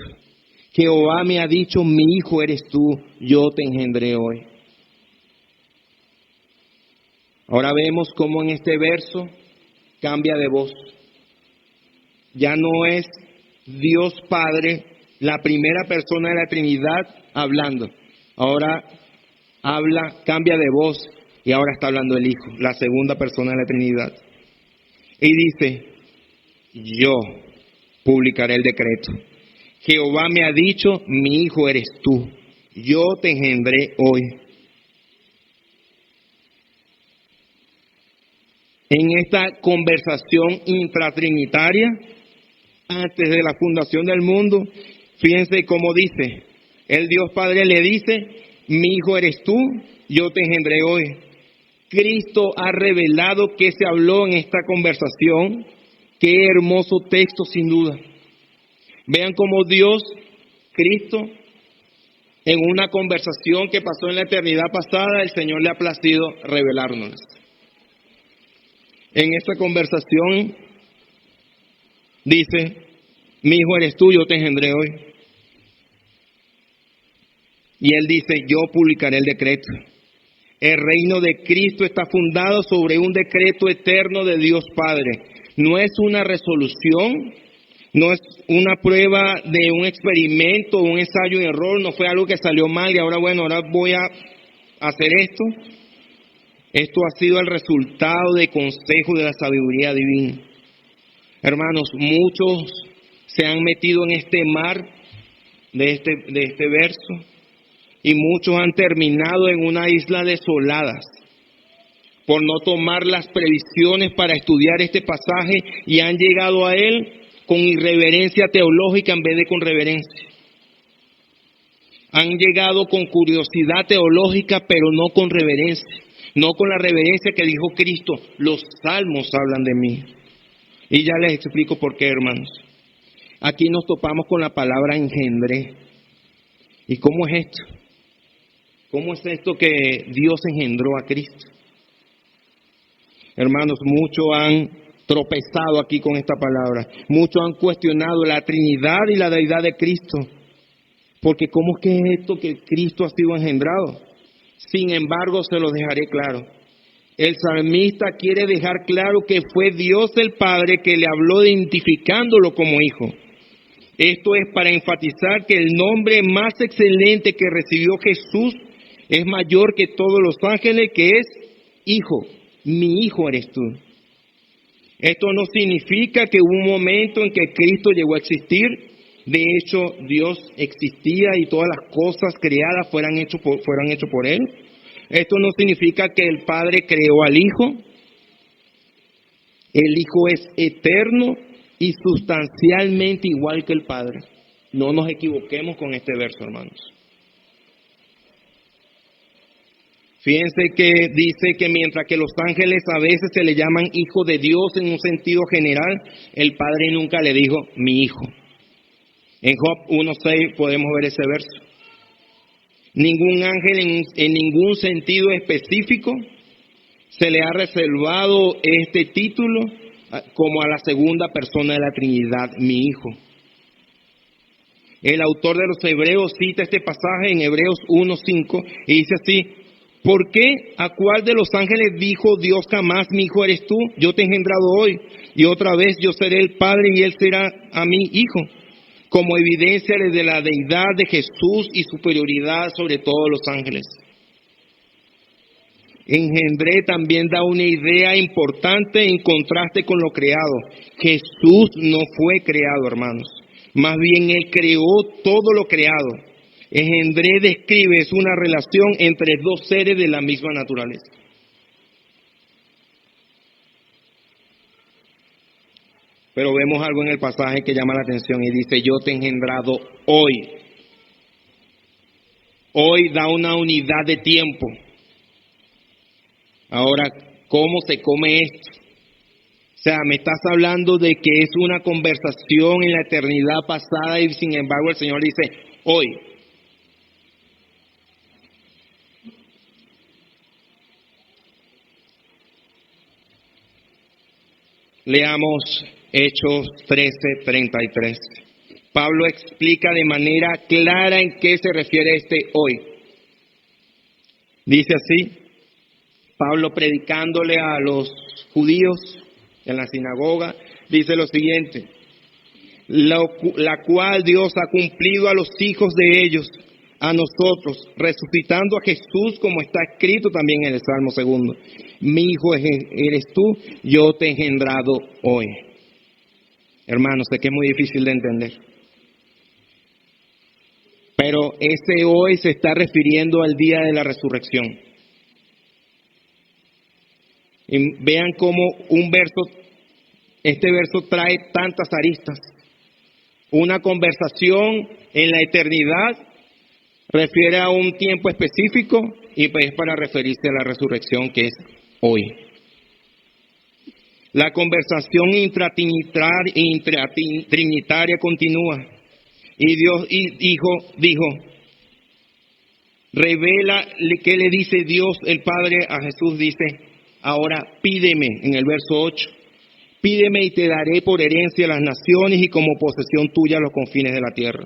Jehová me ha dicho, mi hijo eres tú, yo te engendré hoy. Ahora vemos cómo en este verso cambia de voz. Ya no es Dios Padre, la primera persona de la Trinidad, hablando. Ahora cambia de voz y ahora está hablando el Hijo, la segunda persona de la Trinidad. Y dice, yo publicaré el decreto. Jehová me ha dicho, mi hijo eres tú, yo te engendré hoy. En esta conversación intratrinitaria, antes de la fundación del mundo, fíjense cómo dice, el Dios Padre le dice, mi hijo eres tú, yo te engendré hoy. Cristo ha revelado qué se habló en esta conversación. Qué hermoso texto, sin duda. Vean cómo Dios, Cristo, en una conversación que pasó en la eternidad pasada, el Señor le ha placido revelárnoslas. En esta conversación dice, mi hijo eres tú, yo te engendré hoy. Y Él dice, yo publicaré el decreto. El reino de Cristo está fundado sobre un decreto eterno de Dios Padre. No es una resolución, no es una prueba de un experimento, un ensayo y error, no fue algo que salió mal y ahora voy a hacer esto. Esto ha sido el resultado de consejo de la sabiduría divina. Hermanos, muchos se han metido en este mar de este verso y muchos han terminado en una isla desoladas por no tomar las previsiones para estudiar este pasaje y han llegado a él con irreverencia teológica en vez de con reverencia. Han llegado con curiosidad teológica pero no con reverencia. No con la reverencia que dijo Cristo, los salmos hablan de mí. Y ya les explico por qué, hermanos. Aquí nos topamos con la palabra engendré. ¿Y cómo es esto? ¿Cómo es esto que Dios engendró a Cristo? Hermanos, muchos han tropezado aquí con esta palabra. Muchos han cuestionado la Trinidad y la deidad de Cristo. Porque ¿cómo es que es esto que Cristo ha sido engendrado? Sin embargo, se lo dejaré claro. El salmista quiere dejar claro que fue Dios el Padre que le habló identificándolo como hijo. Esto es para enfatizar que el nombre más excelente que recibió Jesús es mayor que todos los ángeles, que es Hijo. Mi hijo eres tú. Esto no significa que hubo un momento en que Cristo llegó a existir. De hecho, Dios existía y todas las cosas creadas fueran hechas por Él. Esto no significa que el Padre creó al Hijo. El Hijo es eterno y sustancialmente igual que el Padre. No nos equivoquemos con este verso, hermanos. Fíjense que dice que mientras que los ángeles a veces se le llaman hijo de Dios en un sentido general, el Padre nunca le dijo mi hijo. En Job 1:6 podemos ver ese verso. Ningún ángel en ningún sentido específico se le ha reservado este título como a la segunda persona de la Trinidad, mi hijo. El autor de los Hebreos cita este pasaje en Hebreos 1:5 y dice así: ¿por qué a cuál de los ángeles dijo Dios jamás, mi hijo eres tú? Yo te he engendrado hoy, y otra vez yo seré el Padre y él será a mí hijo. Como evidencia de la deidad de Jesús y superioridad sobre todos los ángeles. Engendré también da una idea importante en contraste con lo creado. Jesús no fue creado, hermanos. Más bien Él creó todo lo creado. Engendré describe es una relación entre dos seres de la misma naturaleza. Pero vemos algo en el pasaje que llama la atención y dice, yo te he engendrado hoy. Hoy da una unidad de tiempo. Ahora, ¿cómo se come esto? O sea, me estás hablando de que es una conversación en la eternidad pasada y sin embargo el Señor dice, hoy. Leamos Hechos 13:33. Pablo explica de manera clara en qué se refiere este hoy. Dice así, Pablo predicándole a los judíos en la sinagoga, dice lo siguiente, la cual Dios ha cumplido a los hijos de ellos, a nosotros, resucitando a Jesús como está escrito también en el Salmo 2. Mi hijo eres tú, yo te he engendrado hoy. Hermanos, sé que es muy difícil de entender. Pero ese hoy se está refiriendo al día de la resurrección. Y vean cómo este verso trae tantas aristas. Una conversación en la eternidad refiere a un tiempo específico y pues es para referirse a la resurrección que es hoy. La conversación intratrinitaria continúa. Y Dios dijo, revela qué le dice Dios el Padre a Jesús, dice, ahora pídeme, en el verso 8, pídeme y te daré por herencia las naciones y como posesión tuya los confines de la tierra.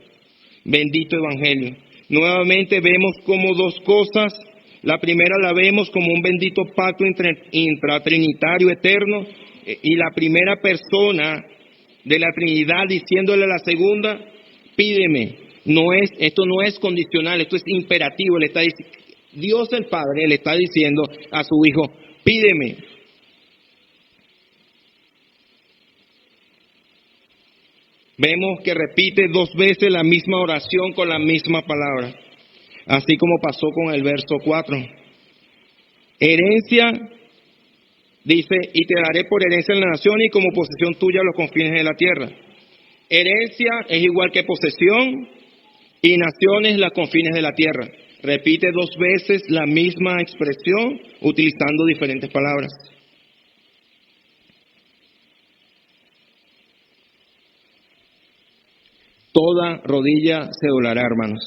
Bendito Evangelio. Nuevamente vemos como dos cosas. La primera la vemos como un bendito pacto intratrinitario eterno y la primera persona de la Trinidad diciéndole a la segunda, pídeme. Esto no es condicional, esto es imperativo. Dios el Padre le está diciendo a su Hijo, pídeme. Vemos que repite dos veces la misma oración con la misma palabra, así como pasó con el verso 4. Herencia, dice, y te daré por herencia en la nación y como posesión tuya los confines de la tierra. Herencia es igual que posesión y naciones los confines de la tierra. Repite dos veces la misma expresión utilizando diferentes palabras. Toda rodilla se doblará, hermanos.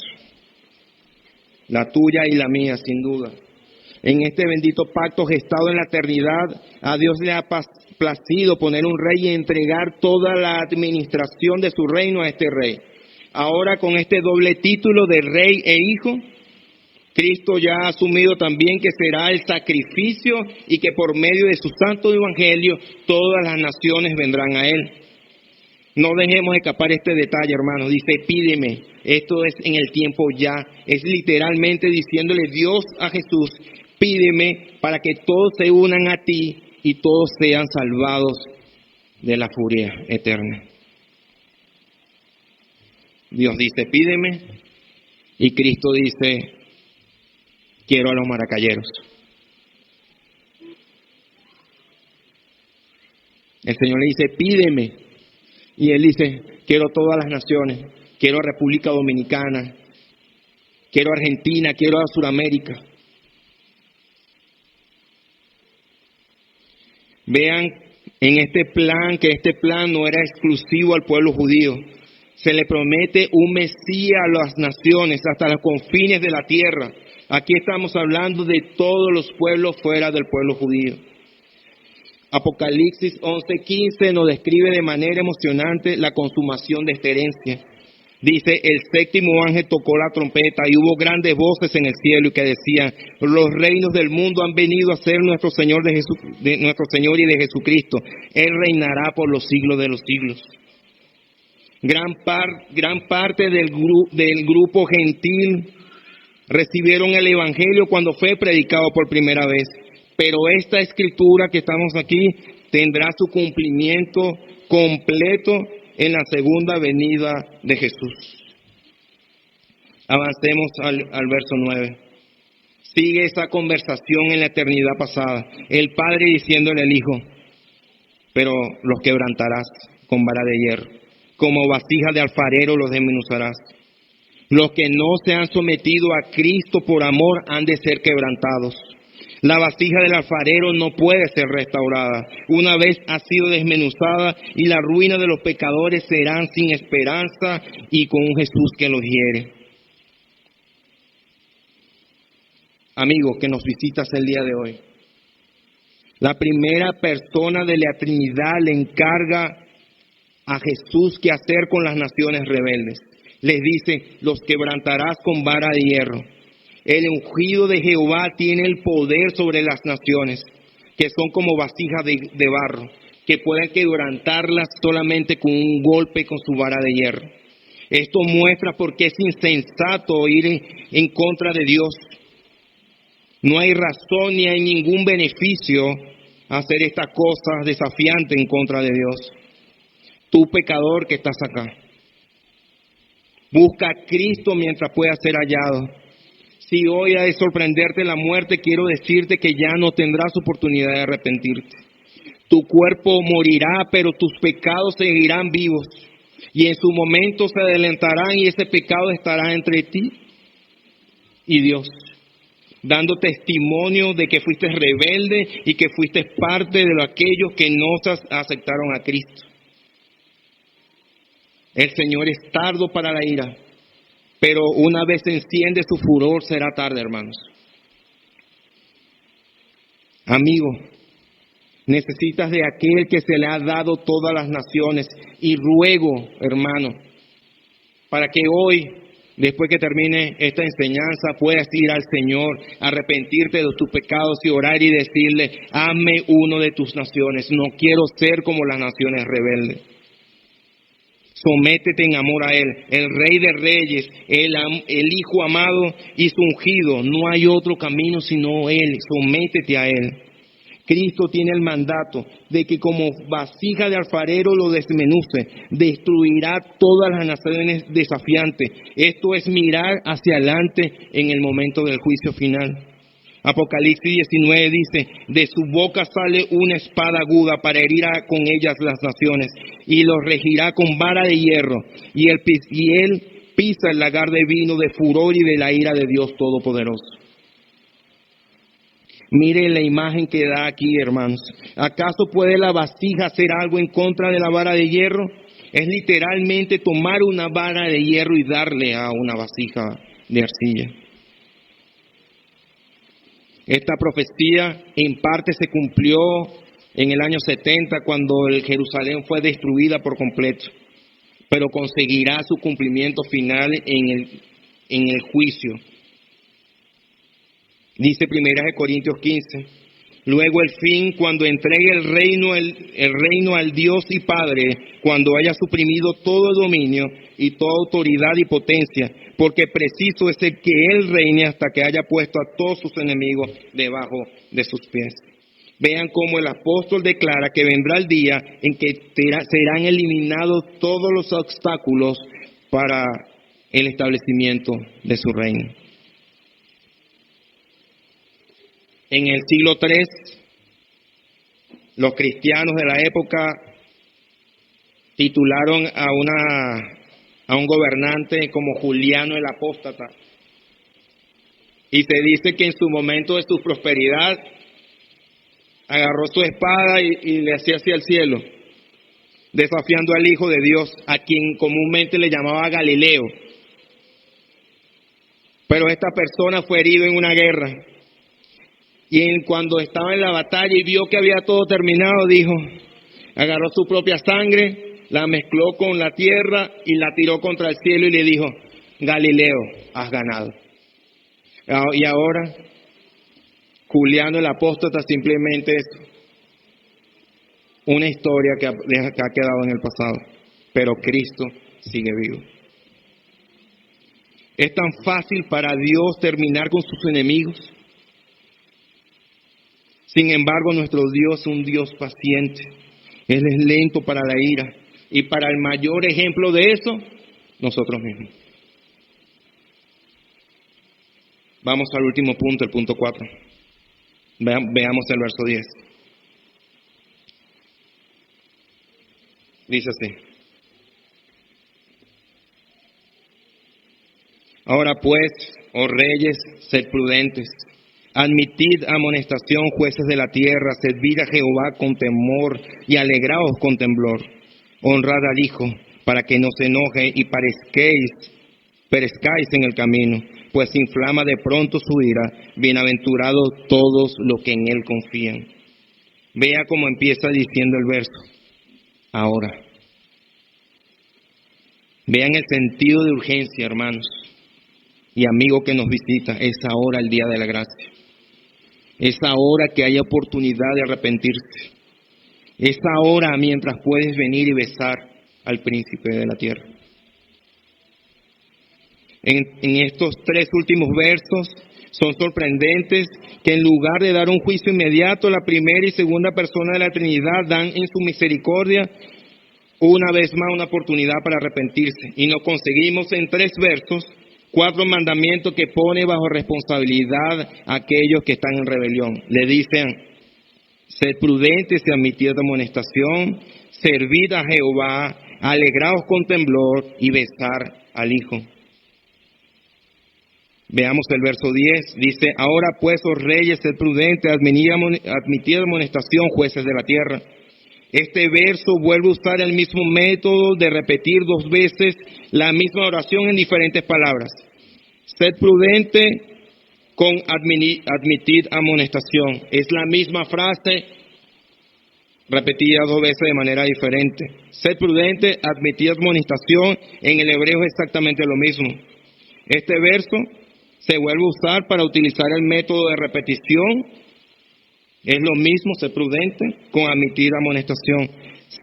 la tuya y la mía, sin duda. En este bendito pacto gestado en la eternidad, a Dios le ha placido poner un rey y entregar toda la administración de su reino a este rey. Ahora, con este doble título de rey e hijo, Cristo ya ha asumido también que será el sacrificio y que por medio de su santo evangelio todas las naciones vendrán a él. No dejemos escapar este detalle, hermanos. Dice, pídeme. Esto es en el tiempo ya. Es literalmente diciéndole Dios a Jesús, pídeme para que todos se unan a ti y todos sean salvados de la furia eterna. Dios dice, pídeme, y Cristo dice, quiero a los maracayeros. El Señor le dice, pídeme, y Él dice, quiero todas las naciones, quiero a República Dominicana, quiero a Argentina, quiero a Sudamérica. Vean en este plan que este plan no era exclusivo al pueblo judío. Se le promete un Mesías a las naciones, hasta los confines de la tierra. Aquí estamos hablando de todos los pueblos fuera del pueblo judío. Apocalipsis 11:15 nos describe de manera emocionante la consumación de esta herencia. Dice, el séptimo ángel tocó la trompeta y hubo grandes voces en el cielo que decían, los reinos del mundo han venido a ser nuestro Señor nuestro Señor y de Jesucristo. Él reinará por los siglos de los siglos. Gran parte del grupo gentil recibieron el evangelio cuando fue predicado por primera vez. Pero esta escritura que estamos aquí tendrá su cumplimiento completo en la segunda venida de Jesús. Avancemos al verso 9. Sigue esa conversación en la eternidad pasada. El Padre diciéndole al Hijo, pero los quebrantarás con vara de hierro. Como vasija de alfarero los desmenuzarás. Los que no se han sometido a Cristo por amor han de ser quebrantados. La vasija del alfarero no puede ser restaurada. Una vez ha sido desmenuzada y la ruina de los pecadores serán sin esperanza y con un Jesús que los hiere. Amigo que nos visitas el día de hoy, la primera persona de la Trinidad le encarga a Jesús qué hacer con las naciones rebeldes. Les dice, los quebrantarás con vara de hierro. El ungido de Jehová tiene el poder sobre las naciones, que son como vasijas de barro, que pueden quebrantarlas solamente con un golpe con su vara de hierro. Esto muestra por qué es insensato ir en contra de Dios. No hay razón ni hay ningún beneficio hacer estas cosas desafiantes en contra de Dios. Tú pecador que estás acá, busca a Cristo mientras pueda ser hallado. Si hoy ha de sorprenderte la muerte, quiero decirte que ya no tendrás oportunidad de arrepentirte. Tu cuerpo morirá, pero tus pecados seguirán vivos. Y en su momento se adelantarán y ese pecado estará entre ti y Dios, dando testimonio de que fuiste rebelde y que fuiste parte de aquellos que no aceptaron a Cristo. El Señor es tardo para la ira, pero una vez se enciende su furor será tarde, hermanos. Amigo, necesitas de aquel que se le ha dado todas las naciones, y ruego, hermano, para que hoy, después que termine esta enseñanza, puedas ir al Señor, arrepentirte de tus pecados y orar y decirle, hazme uno de tus naciones, no quiero ser como las naciones rebeldes. Sométete en amor a Él, el Rey de Reyes, el Hijo amado y su ungido. No hay otro camino sino Él. Sométete a Él. Cristo tiene el mandato de que como vasija de alfarero lo desmenuce, destruirá todas las naciones desafiantes. Esto es mirar hacia adelante en el momento del juicio final. Apocalipsis 19 dice, de su boca sale una espada aguda para herir con ellas las naciones, y los regirá con vara de hierro, y él pisa el lagar de vino de furor y de la ira de Dios Todopoderoso. Mire la imagen que da aquí, hermanos. ¿Acaso puede la vasija hacer algo en contra de la vara de hierro? Es literalmente tomar una vara de hierro y darle a una vasija de arcilla. Esta profecía en parte se cumplió en el año 70 cuando el Jerusalén fue destruida por completo, pero conseguirá su cumplimiento final en el juicio. Dice 1 Corintios 15, luego el fin, cuando entregue el reino al Dios y Padre, cuando haya suprimido todo dominio y toda autoridad y potencia, porque preciso es el que Él reine hasta que haya puesto a todos sus enemigos debajo de sus pies. Vean cómo el apóstol declara que vendrá el día en que serán eliminados todos los obstáculos para el establecimiento de su reino. En el siglo III, los cristianos de la época titularon a un gobernante como Juliano el Apóstata. Y se dice que en su momento de su prosperidad agarró su espada y le hacía hacia el cielo, desafiando al Hijo de Dios, a quien comúnmente le llamaba Galileo. Pero esta persona fue herido en una guerra. Y cuando estaba en la batalla y vio que había todo terminado, dijo, agarró su propia sangre, la mezcló con la tierra y la tiró contra el cielo y le dijo, Galileo, has ganado. Y ahora, Juliano el Apóstata simplemente es una historia que ha quedado en el pasado, pero Cristo sigue vivo. Es tan fácil para Dios terminar con sus enemigos. Sin embargo, nuestro Dios es un Dios paciente. Él es lento para la ira. Y para el mayor ejemplo de eso, nosotros mismos. Vamos al último punto, el punto 4. Veamos el verso 10. Dice así. Ahora pues, oh reyes, sed prudentes. Admitid amonestación, jueces de la tierra, servid a Jehová con temor y alegraos con temblor. Honrad al Hijo, para que no se enoje y perezcáis en el camino, pues inflama de pronto su ira. Bienaventurados todos los que en Él confían. Vea cómo empieza diciendo el verso. Ahora. Vean el sentido de urgencia, hermanos y amigo que nos visita. Es ahora el día de la gracia. Es ahora que hay oportunidad de arrepentirse. Es ahora mientras puedes venir y besar al príncipe de la tierra. En estos 3 últimos versos son sorprendentes que en lugar de dar un juicio inmediato, la primera y segunda persona de la Trinidad dan en su misericordia una vez más una oportunidad para arrepentirse. Y nos conseguimos en 3 versos 4 mandamientos que pone bajo responsabilidad a aquellos que están en rebelión. Le dicen, sed prudentes y admitid amonestación, servid a Jehová, alegraos con temblor y besar al Hijo. Veamos el verso 10, dice, ahora pues, oh reyes, sed prudentes, admitid amonestación, jueces de la tierra. Este verso vuelve a usar el mismo método de repetir 2 veces la misma oración en diferentes palabras. Sed prudente con admitid amonestación. Es la misma frase repetida 2 veces de manera diferente. Sed prudente, admitid amonestación. En el hebreo es exactamente lo mismo. Este verso se vuelve a usar para utilizar el método de repetición. Es lo mismo, ser prudente con admitir amonestación.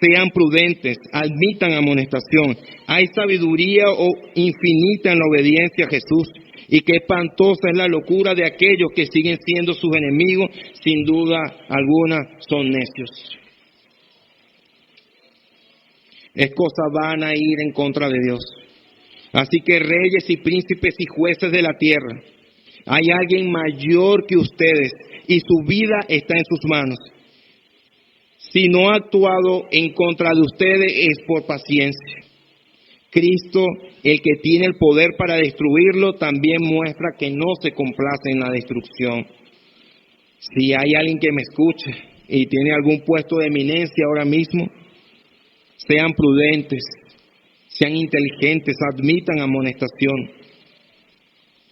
Sean prudentes, admitan amonestación. Hay sabiduría infinita en la obediencia a Jesús. Y qué espantosa es la locura de aquellos que siguen siendo sus enemigos. Sin duda alguna son necios. Es cosa vana ir en contra de Dios. Así que reyes y príncipes y jueces de la tierra, hay alguien mayor que ustedes y su vida está en sus manos. Si no ha actuado en contra de ustedes es por paciencia. Cristo, el que tiene el poder para destruirlo, también muestra que no se complace en la destrucción. Si hay alguien que me escuche y tiene algún puesto de eminencia ahora mismo, sean prudentes, sean inteligentes, admitan amonestación,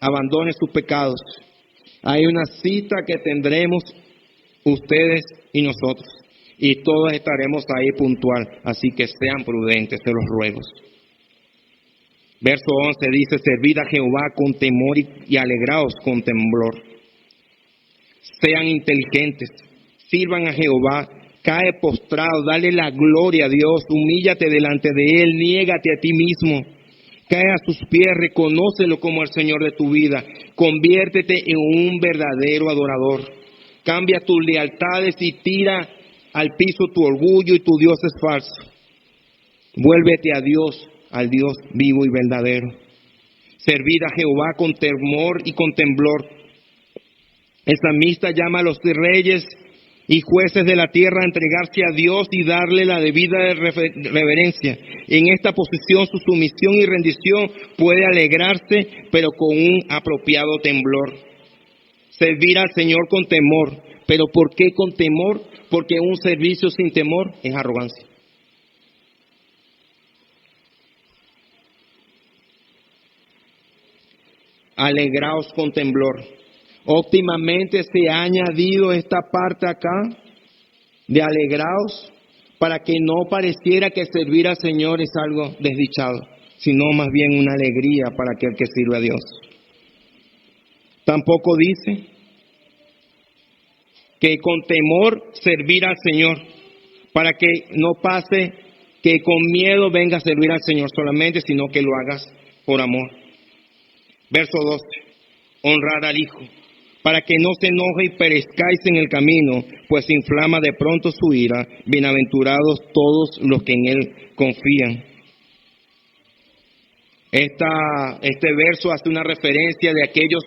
abandonen sus pecados Hay una cita que tendremos ustedes y nosotros, y todos estaremos ahí puntual, así que sean prudentes, se los ruego. Verso 11 dice, servid a Jehová con temor y alegraos con temblor. Sean inteligentes, sirvan a Jehová, cae postrado, dale la gloria a Dios, humíllate delante de Él, niégate a ti mismo, cae a sus pies, reconócelo como el Señor de tu vida, conviértete en un verdadero adorador, cambia tus lealtades y tira al piso tu orgullo y tu Dios es falso. Vuélvete a Dios, al Dios vivo y verdadero. Servid a Jehová con temor y con temblor. El salmista llama a los reyes y jueces de la tierra a entregarse a Dios y darle la debida reverencia. En esta posición su sumisión y rendición puede alegrarse, pero con un apropiado temblor. Servir al Señor con temor. ¿Pero por qué con temor? Porque un servicio sin temor es arrogancia. Alegraos con temblor. Óptimamente se ha añadido esta parte acá de alegraos para que no pareciera que servir al Señor es algo desdichado, sino más bien una alegría para aquel que sirve a Dios. Tampoco dice que con temor servir al Señor, para que no pase que con miedo venga a servir al Señor solamente, sino que lo hagas por amor. Verso 12, honrar al Hijo, para que no se enoje y perezcáis en el camino, pues inflama de pronto su ira. Bienaventurados todos los que en Él confían. Este verso hace una referencia de aquellos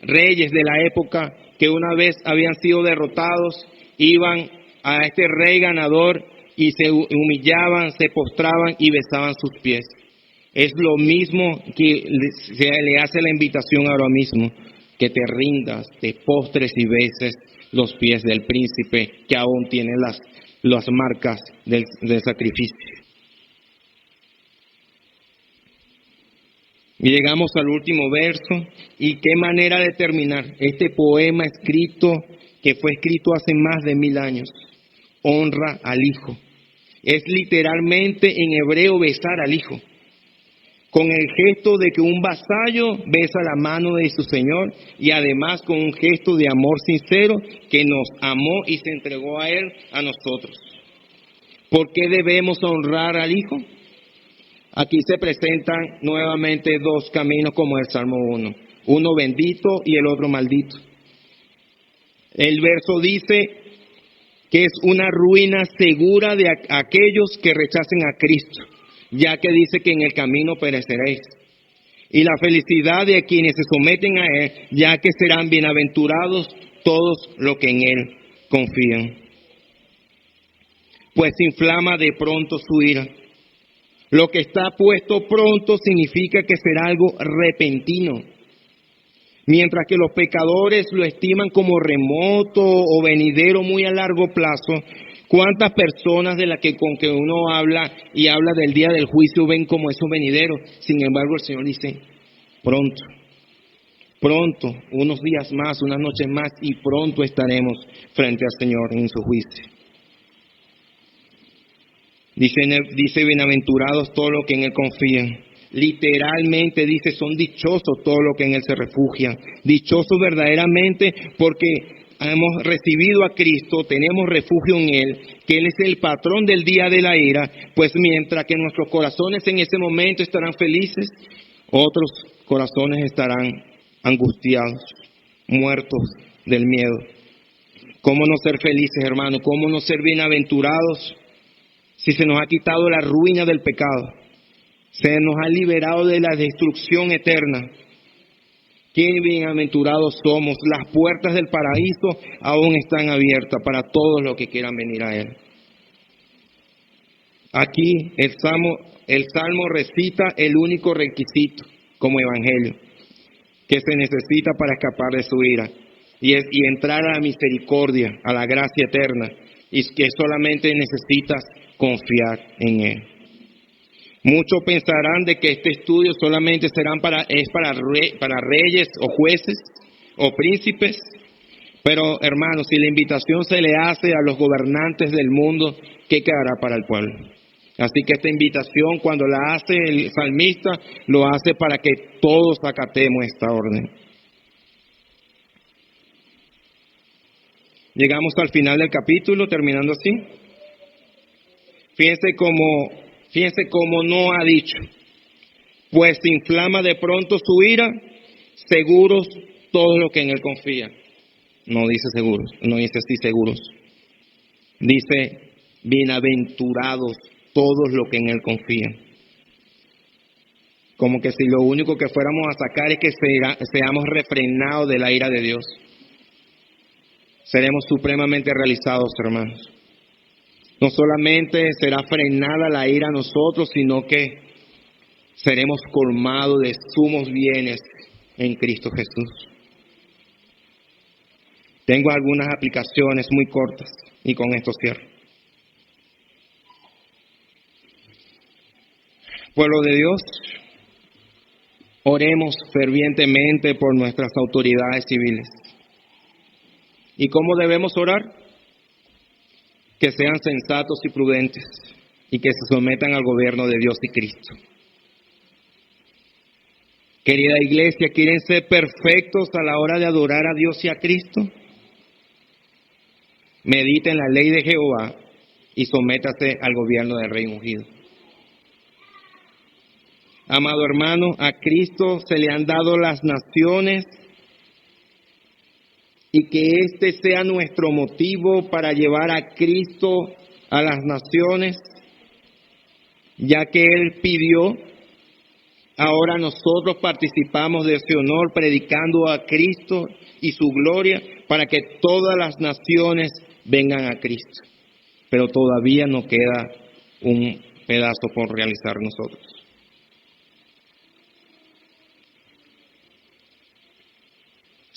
reyes de la época que una vez habían sido derrotados, iban a este rey ganador y se humillaban, se postraban y besaban sus pies. Es lo mismo que se le hace la invitación ahora mismo, que te rindas, te postres y beses los pies del príncipe que aún tiene las marcas del sacrificio. Y llegamos al último verso, y qué manera de terminar este poema que fue escrito hace más de 1000 años. Honra al Hijo. Es literalmente en hebreo besar al Hijo, con el gesto de que un vasallo besa la mano de su Señor y además con un gesto de amor sincero que nos amó y se entregó a Él, a nosotros. ¿Por qué debemos honrar al Hijo? Aquí se presentan nuevamente dos caminos como el Salmo 1. Uno bendito y el otro maldito. El verso dice que es una ruina segura de aquellos que rechacen a Cristo, ya que dice que en el camino pereceréis. Y la felicidad de quienes se someten a Él, ya que serán bienaventurados todos los que en Él confían. Pues inflama de pronto su ira. Lo que está puesto pronto significa que será algo repentino. Mientras que los pecadores lo estiman como remoto o venidero muy a largo plazo, ¿cuántas personas de las con que uno habla y habla del día del juicio ven como eso venidero? Sin embargo, el Señor dice, pronto, unos días más, unas noches más, y pronto estaremos frente al Señor en su juicio. Dice bienaventurados todos los que en Él confían. Literalmente dice, son dichosos todos los que en Él se refugian. Dichosos verdaderamente porque hemos recibido a Cristo, tenemos refugio en Él, que Él es el patrón del día de la ira, pues mientras que nuestros corazones en ese momento estarán felices, otros corazones estarán angustiados, muertos del miedo. ¿Cómo no ser felices, hermano? ¿Cómo no ser bienaventurados si se nos ha quitado la ruina del pecado? Se nos ha liberado de la destrucción eterna. Qué bienaventurados somos. Las puertas del paraíso aún están abiertas para todos los que quieran venir a Él. Aquí el Salmo recita el único requisito como evangelio que se necesita para escapar de su ira y entrar a la misericordia, a la gracia eterna, y que solamente necesitas confiar en Él. Muchos pensarán de que este estudio solamente serán para reyes o jueces, o príncipes. Pero, hermanos, si la invitación se le hace a los gobernantes del mundo, ¿qué quedará para el pueblo? Así que esta invitación, cuando la hace el salmista, lo hace para que todos acatemos esta orden. Llegamos al final del capítulo, terminando así. Fíjense cómo no ha dicho, pues se inflama de pronto su ira, seguros todos los que en él confían. No dice seguros, no dice así seguros. Dice bienaventurados todos los que en él confían. Como que si lo único que fuéramos a sacar es que seamos refrenados de la ira de Dios. Seremos supremamente realizados, hermanos. No solamente será frenada la ira a nosotros, sino que seremos colmados de sumos bienes en Cristo Jesús. Tengo algunas aplicaciones muy cortas y con esto cierro. Pueblo de Dios, oremos fervientemente por nuestras autoridades civiles. ¿Y cómo debemos orar? Que sean sensatos y prudentes y que se sometan al gobierno de Dios y Cristo. Querida iglesia, ¿quieren ser perfectos a la hora de adorar a Dios y a Cristo? Mediten la ley de Jehová y sométase al gobierno del Rey ungido. Amado hermano, a Cristo se le han dado las naciones y que este sea nuestro motivo para llevar a Cristo a las naciones, ya que Él pidió, ahora nosotros participamos de ese honor predicando a Cristo y su gloria para que todas las naciones vengan a Cristo. Pero todavía nos queda un pedazo por realizar nosotros.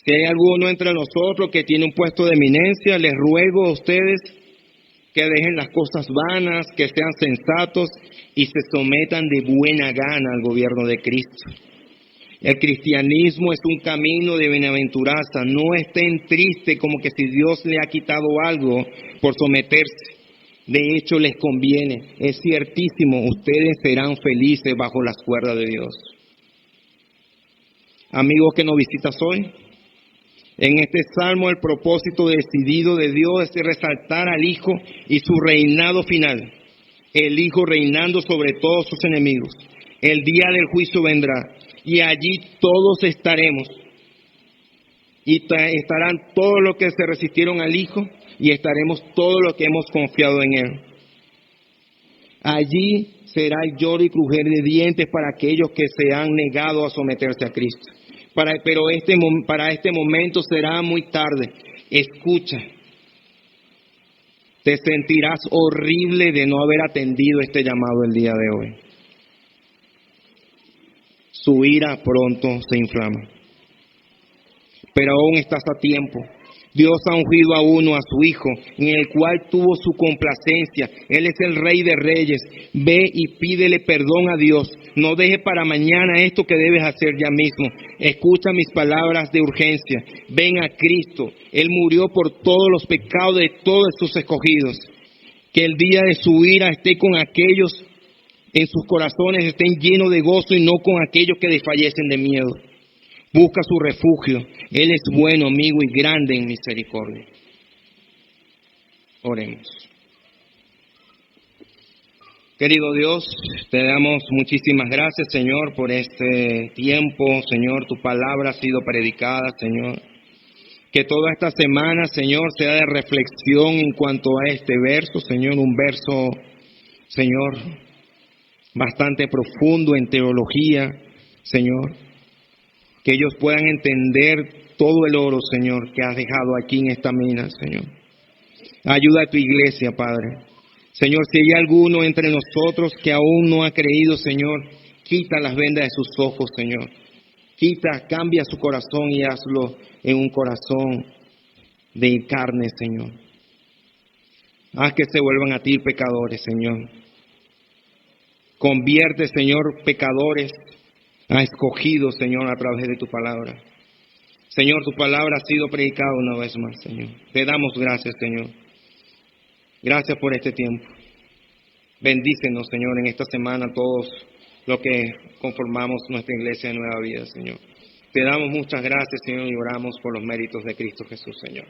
Si hay alguno entre nosotros que tiene un puesto de eminencia, les ruego a ustedes que dejen las cosas vanas, que sean sensatos y se sometan de buena gana al gobierno de Cristo. El cristianismo es un camino de bienaventuranza. No estén tristes como que si Dios le ha quitado algo por someterse. De hecho, les conviene. Es ciertísimo, ustedes serán felices bajo las cuerdas de Dios. Amigos que nos visitas hoy, en este salmo el propósito decidido de Dios es resaltar al Hijo y su reinado final. El Hijo reinando sobre todos sus enemigos. El día del juicio vendrá y allí todos estaremos. Y estarán todos los que se resistieron al Hijo y estaremos todos los que hemos confiado en Él. Allí será el lloro y crujir de dientes para aquellos que se han negado a someterse a Cristo. Pero para este momento será muy tarde. Escucha. Te sentirás horrible de no haber atendido este llamado el día de hoy. Su ira pronto se inflama. Pero aún estás a tiempo. Dios ha ungido a uno, a su Hijo, en el cual tuvo su complacencia. Él es el Rey de Reyes. Ve y pídele perdón a Dios. No deje para mañana esto que debes hacer ya mismo. Escucha mis palabras de urgencia. Ven a Cristo. Él murió por todos los pecados de todos sus escogidos. Que el día de su ira esté con aquellos en sus corazones, estén llenos de gozo y no con aquellos que desfallecen de miedo. Busca su refugio. Él es bueno, amigo, y grande en misericordia. Oremos. Querido Dios, te damos muchísimas gracias, Señor, por este tiempo. Señor, tu palabra ha sido predicada, Señor. Que toda esta semana, Señor, sea de reflexión en cuanto a este verso, Señor. Un verso, Señor, bastante profundo en teología, Señor. Que ellos puedan entender todo el oro, Señor, que has dejado aquí en esta mina, Señor. Ayuda a tu iglesia, Padre. Señor, si hay alguno entre nosotros que aún no ha creído, Señor, quita las vendas de sus ojos, Señor. Cambia su corazón y hazlo en un corazón de carne, Señor. Haz que se vuelvan a ti pecadores, Señor. Convierte, Señor, pecadores a escogidos, Señor, a través de tu palabra. Señor, tu palabra ha sido predicada una vez más, Señor. Te damos gracias, Señor. Gracias por este tiempo. Bendícenos, Señor, en esta semana todos los que conformamos nuestra iglesia de Nueva Vida, Señor. Te damos muchas gracias, Señor, y oramos por los méritos de Cristo Jesús, Señor.